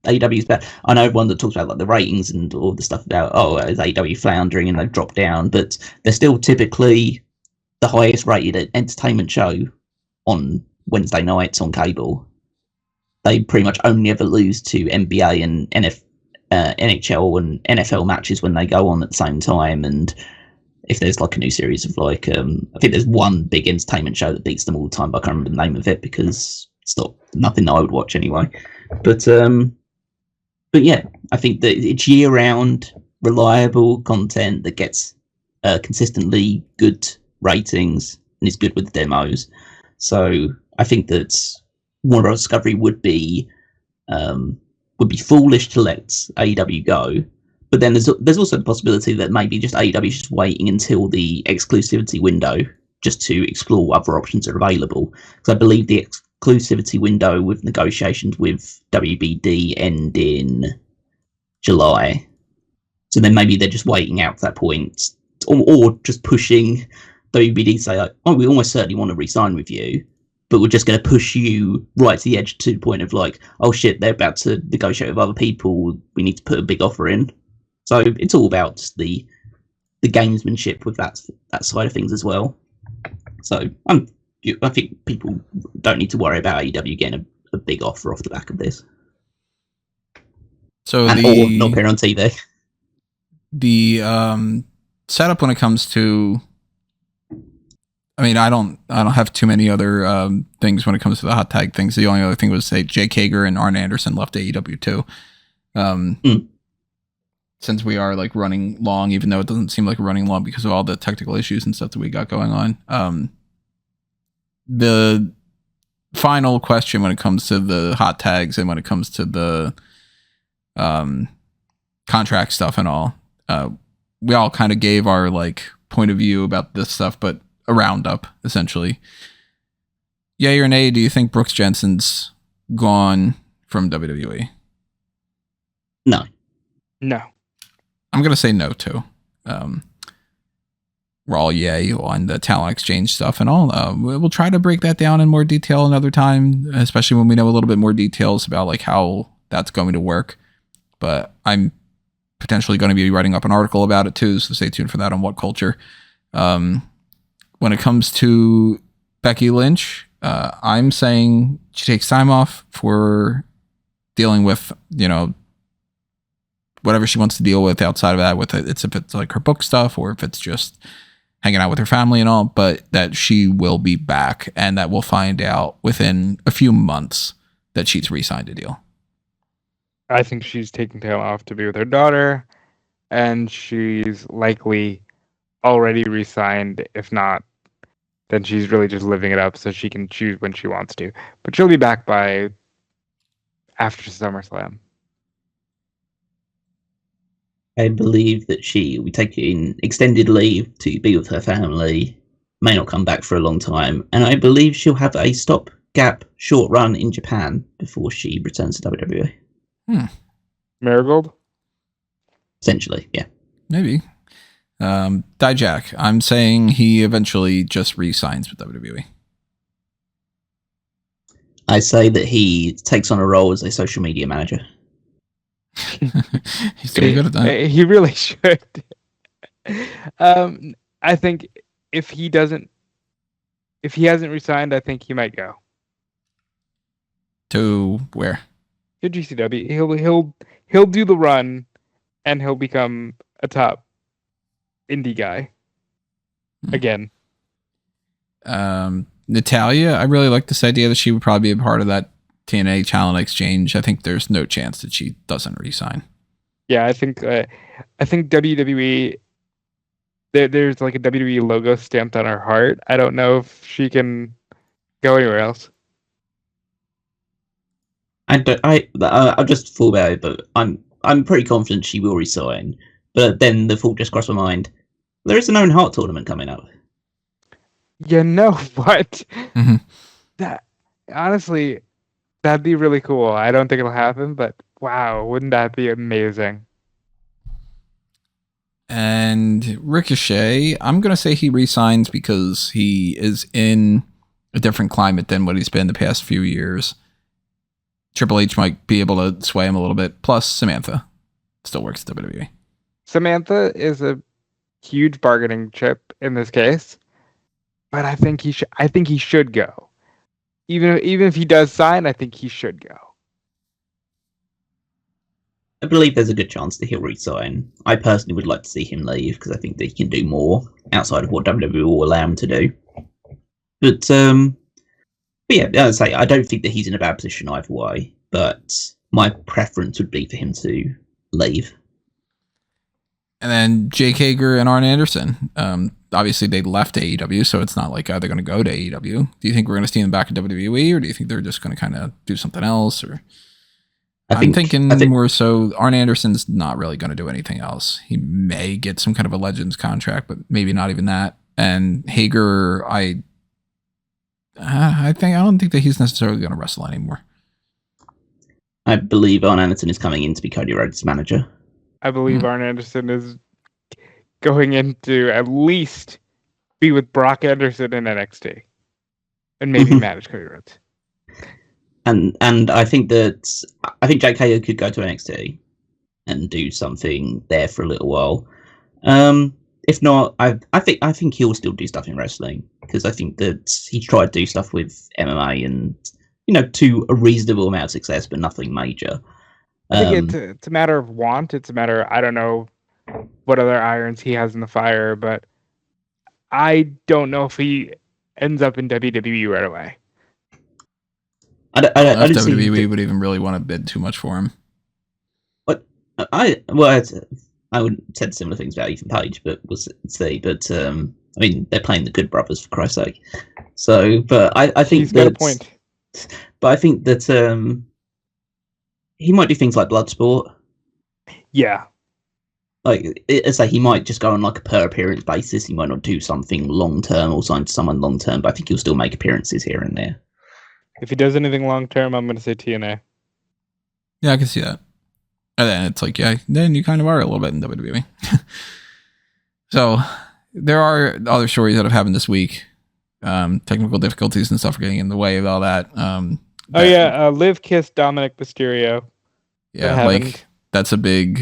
AEW is bad. I know everyone that talks about like the ratings and all the stuff about is AEW floundering and they've dropped down, but they're still typically the highest rated entertainment show on Wednesday nights on cable. They pretty much only ever lose to NBA and NHL and NFL matches when they go on at the same time. And if there's like a new series of like, I think there's one big entertainment show that beats them all the time, but I can't remember the name of it because it's nothing that I would watch anyway. But yeah, I think that it's year-round, reliable content that gets consistently good ratings and is good with the demos. So I think that Warner Bros. Discovery would be foolish to let AEW go. But then there's also the possibility that maybe just AEW is just waiting until the exclusivity window just to explore other options that are available. Because I believe the exclusivity window with negotiations with WBD end in July. So then maybe they're just waiting out to that point, or just pushing WBD to say, like, oh, we almost certainly want to re-sign with you, but we're just going to push you right to the edge to the point of like, oh shit, they're about to negotiate with other people. We need to put a big offer in. So it's all about the gamesmanship with that side of things as well. So I think people don't need to worry about AEW getting a big offer off the back of this. So or not appear on TV. The setup when it comes to, I mean, I don't have too many other things when it comes to the hot tag things. The only other thing was say Jake Hager and Arn Anderson left AEW too. Since we are like running long, even though it doesn't seem like we're running long because of all the technical issues and stuff that we got going on. The final question when it comes to the hot tags and when it comes to the contract stuff and all, we all kind of gave our like point of view about this stuff, but a roundup essentially. Yay or nay, do you think Brooks Jensen's gone from WWE? No. No. I'm going to say no, too. We're all yay on the talent exchange stuff and all. We'll try to break that down in more detail another time, especially when we know a little bit more details about like how that's going to work. But I'm potentially going to be writing up an article about it too, so stay tuned for that on What Culture. When it comes to Becky Lynch, I'm saying she takes time off for dealing with, whatever she wants to deal with outside of that, with it. If it's like her book stuff or if it's just hanging out with her family and all, but that she will be back and that we'll find out within a few months that she's re-signed a deal. I think she's taking time off to be with her daughter, and she's likely already re-signed. If not, then she's really just living it up so she can choose when she wants to. But she'll be back by after SummerSlam. I believe that she will be taking extended leave to be with her family, may not come back for a long time, and I believe she'll have a stop-gap short run in Japan before she returns to WWE. Marigold? Essentially, yeah. Maybe. Dijak, I'm saying he eventually just re-signs with WWE. I say that he takes on a role as a social media manager. He's doing good at that. He really should. I think if he hasn't resigned, I think he might go to where? To GCW. He'll do the run, and he'll become a top indie guy again. Natalya, I really like this idea that she would probably be a part of that TNA talent exchange. I think there's no chance that she doesn't resign. Yeah, I think WWE. There's like a WWE logo stamped on her heart. I don't know if she can go anywhere else. I'll just fall back, but I'm pretty confident she will resign. But then the thought just crossed my mind: there is an Owen Hart tournament coming up. You know what? Mm-hmm. That honestly, that'd be really cool. I don't think it'll happen, but wow, wouldn't that be amazing? And Ricochet, I'm going to say he resigns because he is in a different climate than what he's been the past few years. Triple H might be able to sway him a little bit. Plus, Samantha still works at WWE. Samantha is a huge bargaining chip in this case, but I think he should go. Even if he does sign, I think he should go. I believe there's a good chance that he'll resign. I personally would like to see him leave because I think that he can do more outside of what WWE will allow him to do. But yeah, as I say, I don't think that he's in a bad position either way. But my preference would be for him to leave. And then Jake Hager and Arn Anderson. Obviously, they left AEW, so it's not like they're going to go to AEW. Do you think we're going to see them back at WWE, or do you think they're just going to kind of do something else? Or I'm thinking more so Arn Anderson's not really going to do anything else. He may get some kind of a Legends contract, but maybe not even that. And Hager, I don't think that he's necessarily going to wrestle anymore. I believe Arn Anderson is coming in to be Cody Rhodes' manager. I believe Arn Anderson is going in to at least be with Brock Anderson in NXT and maybe manage Cody Rhodes. And I think Jake Hager could go to NXT and do something there for a little while. If not, I think he'll still do stuff in wrestling because I think that he's tried to do stuff with MMA and to a reasonable amount of success, but nothing major. I think it's a matter of want. It's a matter. I don't know what other irons he has in the fire, but I don't know if he ends up in WWE right away. I don't know if WWE would even really want to bid too much for him. I would said similar things about Ethan Page, but we'll see. But I mean, they're playing the Good Brothers for Christ's sake. So, but I think he's got a point. But I think that he might do things like Bloodsport. Yeah. Like it's like he might just go on like a per appearance basis. He might not do something long term or sign to someone long term, but I think he'll still make appearances here and there. If he does anything long term, I'm going to say TNA. Yeah, I can see that. And then it's like, yeah, then you kind of are a little bit in WWE. So there are other stories that have happened this week. Technical difficulties and stuff are getting in the way of all that. Liv kissed Dominic Mysterio. Yeah, like that's a big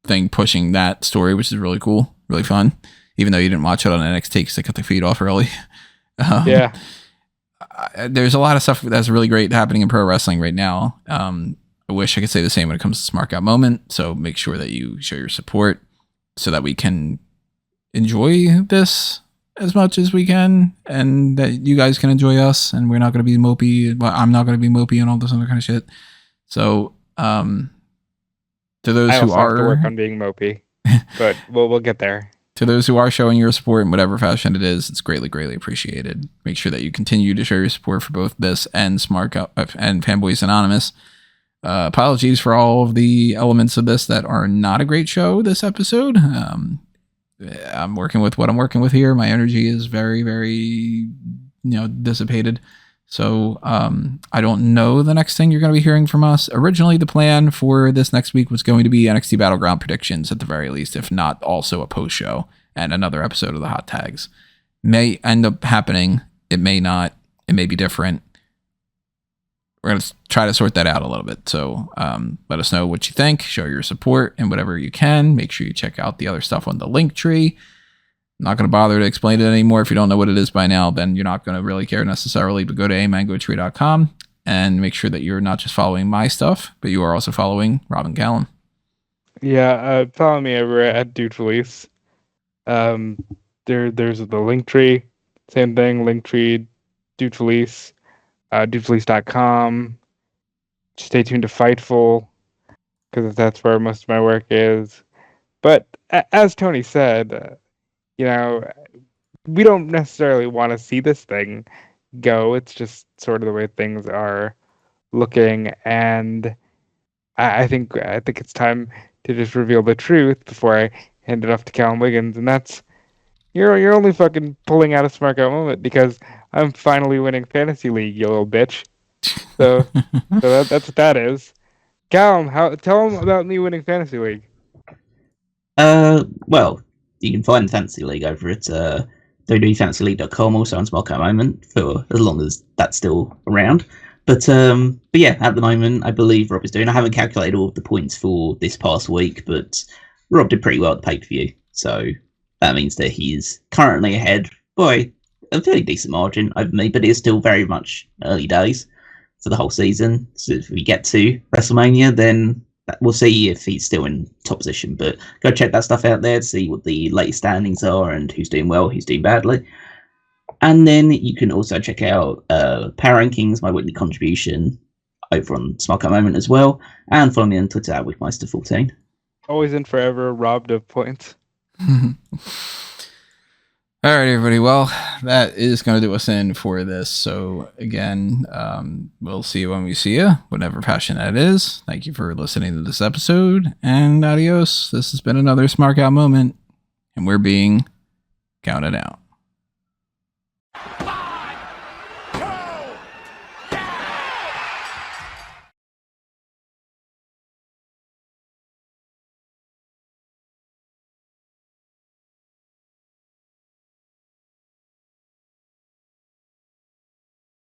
thing pushing that story, which is really cool, really fun. Even though you didn't watch it on NXT because they cut the feed off early. There's a lot of stuff that's really great happening in pro wrestling right now. I wish I could say the same when it comes to Smark Out Moment. So make sure that you show your support so that we can enjoy this as much as we can, and that you guys can enjoy us, and we're not going to be mopey. Well, I'm not going to be mopey and all this other kind of shit. So, to those who are have to work on being mopey, but we'll get there. To those who are showing your support in whatever fashion it is, it's greatly, greatly appreciated. Make sure that you continue to show your support for both this and Smark Out and Fanboys Anonymous. Apologies for all of the elements of this that are not a great show this episode. I'm working with what I'm working with here. My energy is very, very, dissipated. So I don't know the next thing you're going to be hearing from us. Originally, the plan for this next week was going to be NXT Battleground predictions at the very least, if not also a post show and another episode of the Hot Tags. May end up happening. It may not. It may be different. We're going to try to sort that out a little bit. So let us know what you think. Show your support and whatever you can. Make sure you check out the other stuff on the link tree. I'm not going to bother to explain it anymore. If you don't know what it is by now, then you're not going to really care necessarily. But go to amangotree.com and make sure that you're not just following my stuff, but you are also following Robin Callum. Yeah, follow me over at Dude Felice. There's the link tree. Same thing, link tree, Dude Felice. Dudefelice.com. Stay tuned to Fightful, because that's where most of my work is. But as Tony said, we don't necessarily want to see this thing go. It's just sort of the way things are looking, and I think it's time to just reveal the truth before I hand it off to Callum Wiggins, and that's you're only fucking pulling out a Smark Out Moment because I'm finally winning Fantasy League, you little bitch. So that's what that is. Callum, tell them about me winning Fantasy League. Well, you can find Fantasy League over at www.fantasyleague.com, also on Smark Out Moment, for as long as that's still around. But yeah, at the moment, I believe Rob is doing. I haven't calculated all of the points for this past week, but Rob did pretty well at the pay-per-view, so that means that he's currently ahead by a fairly decent margin over me, but it's still very much early days for the whole season. So if we get to WrestleMania, then we'll see if he's still in top position. But go check that stuff out there to see what the latest standings are and who's doing well, who's doing badly. And then you can also check out Power Rankings, my weekly contribution, over on Smark Out Moment as well. And follow me on Twitter at WickMeister14. Always and forever robbed of points. All right, everybody. Well, that is going to do us in for this. So again, we'll see you when we see you, whatever passion that is. Thank you for listening to this episode, and adios. This has been another Smark Out Moment, and we're being counted out.